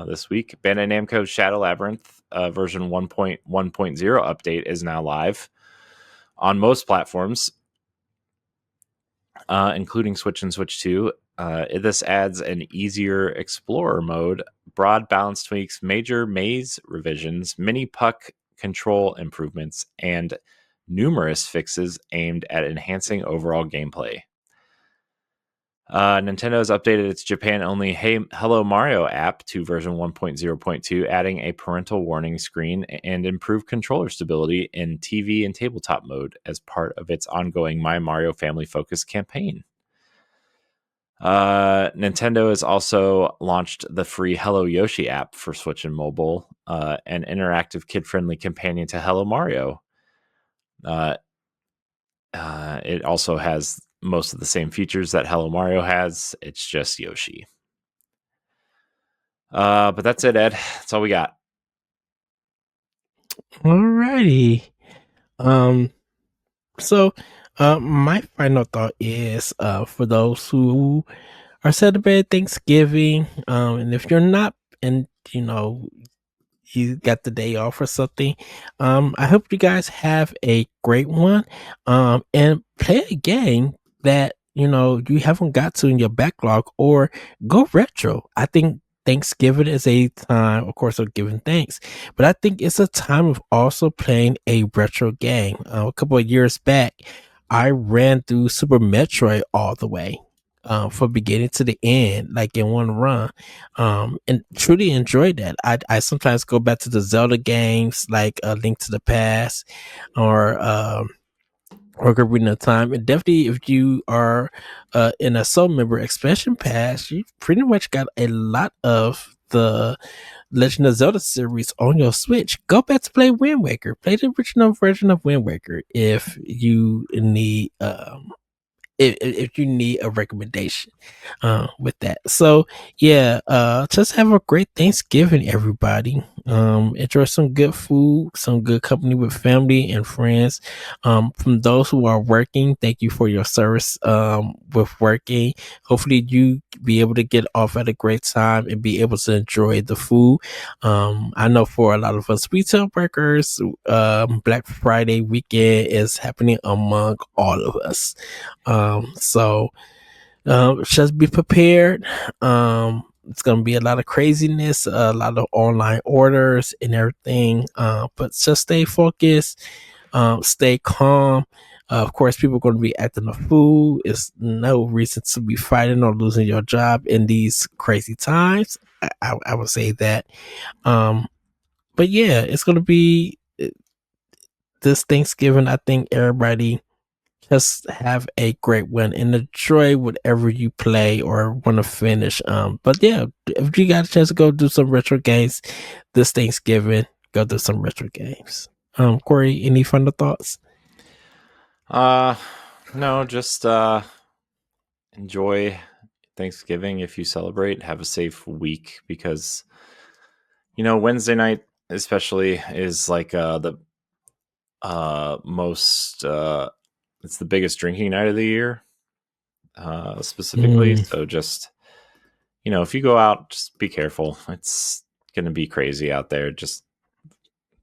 this week. Bandai Namco's Shadow Labyrinth version 1.1.0 update is now live on most platforms, including Switch and Switch 2. This adds an easier explorer mode, broad balance tweaks, major maze revisions, mini puck control improvements, and numerous fixes aimed at enhancing overall gameplay. Nintendo has updated its Japan-only Hello Mario app to version 1.0.2, adding a parental warning screen and improved controller stability in TV and tabletop mode as part of its ongoing My Mario family-focused campaign. Nintendo has also launched the free Hello Yoshi app for Switch and mobile, an interactive kid-friendly companion to Hello Mario. It also has most of the same features that Hello Mario has. It's just Yoshi. But that's it, Ed. That's all we got. Alrighty. So my final thought is for those who are celebrating Thanksgiving, and if you're not, and you got the day off or something, I hope you guys have a great one, and play a game that you haven't got to in your backlog, or go retro. I think Thanksgiving is a time, of course, of giving thanks, but I think it's a time of also playing a retro game. A couple of years back, I ran through Super Metroid all the way, from beginning to the end, like in one run, and truly enjoyed that. I sometimes go back to the Zelda games, like A Link to the Past, or Ocarina of Time. And definitely, if you are in a Soul Member expansion pass, you pretty much got a lot of the Legend of Zelda series on your Switch. Go back to play Wind Waker. Play the original version of Wind Waker if you need if you need a recommendation with that. So yeah, just have a great Thanksgiving, everybody. Enjoy some good food, some good company with family and friends. From those who are working, thank you for your service with working. Hopefully you be able to get off at a great time and be able to enjoy the food. I know for a lot of us retail workers, Black Friday weekend is happening among all of us. So just be prepared. It's gonna be a lot of craziness, a lot of online orders and everything. But just stay focused, stay calm. Of course, people are going to be acting a fool. It's no reason to be fighting or losing your job in these crazy times. I would say that. But yeah, it's going to be this Thanksgiving. I think everybody just have a great one and enjoy whatever you play or want to finish. But yeah, if you got a chance to go do some retro games this Thanksgiving, go do some retro games. Corey, any final thoughts? No, just enjoy Thanksgiving if you celebrate. Have a safe week, because Wednesday night especially is like the most it's the biggest drinking night of the year, specifically. So just if you go out, just be careful. It's gonna be crazy out there. Just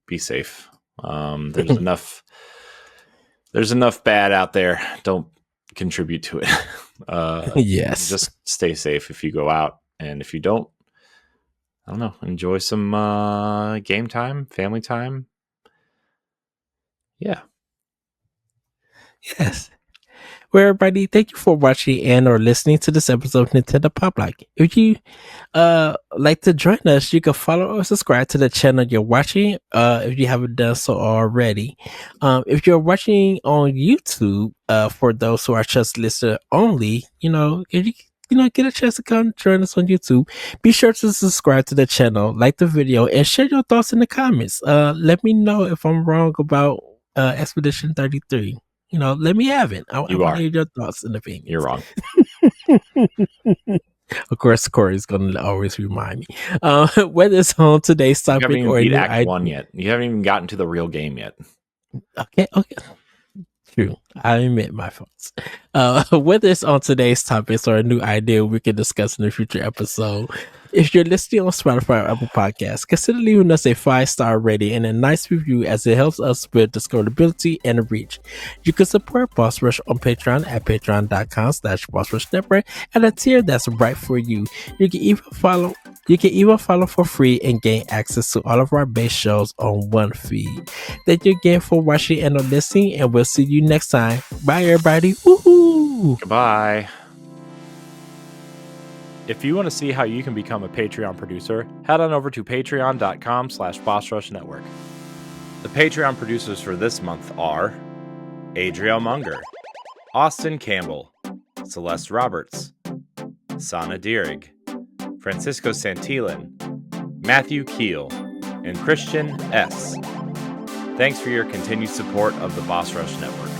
be safe. There's enough bad out there. Don't contribute to it. Yes. Just stay safe if you go out, and if you don't, I don't know, enjoy some game time, family time. Yeah. Yes. Well, everybody, thank you for watching and or listening to this episode of Nintendo Pow Block. If you like to join us, you can follow or subscribe to the channel you're watching if you haven't done so already. If you're watching on YouTube, for those who are just listener only, if you get a chance to come join us on YouTube, be sure to subscribe to the channel, like the video, and share your thoughts in the comments. Let me know if I'm wrong about Expedition 33. Let me have it. I want to hear your thoughts and opinions. You're wrong. Of course, Corey's going to always remind me. Whether it's on today's topic you haven't even or beat Act 1 yet. You haven't even gotten to the real game yet. Okay. True. I admit my faults. Whether it's on today's topics or a new idea we can discuss in a future episode, if you're listening on Spotify or Apple Podcasts, consider leaving us a 5-star rating and a nice review, as it helps us with discoverability and reach. You can support Boss Rush on Patreon at patreon.com/Boss Rush Network at a tier that's right for you. You can even follow for free and gain access to all of our base shows on one feed. Thank you again for watching and listening, and we'll see you next time. Bye, everybody. Woohoo! Goodbye. If you want to see how you can become a Patreon producer, head on over to patreon.com/Boss Rush Network. The Patreon producers for this month are Adriel Munger, Austin Campbell, Celeste Roberts, Sana Dirrig, Francisco Santillan, Matthew Keel, and Christian S. Thanks for your continued support of the Boss Rush Network.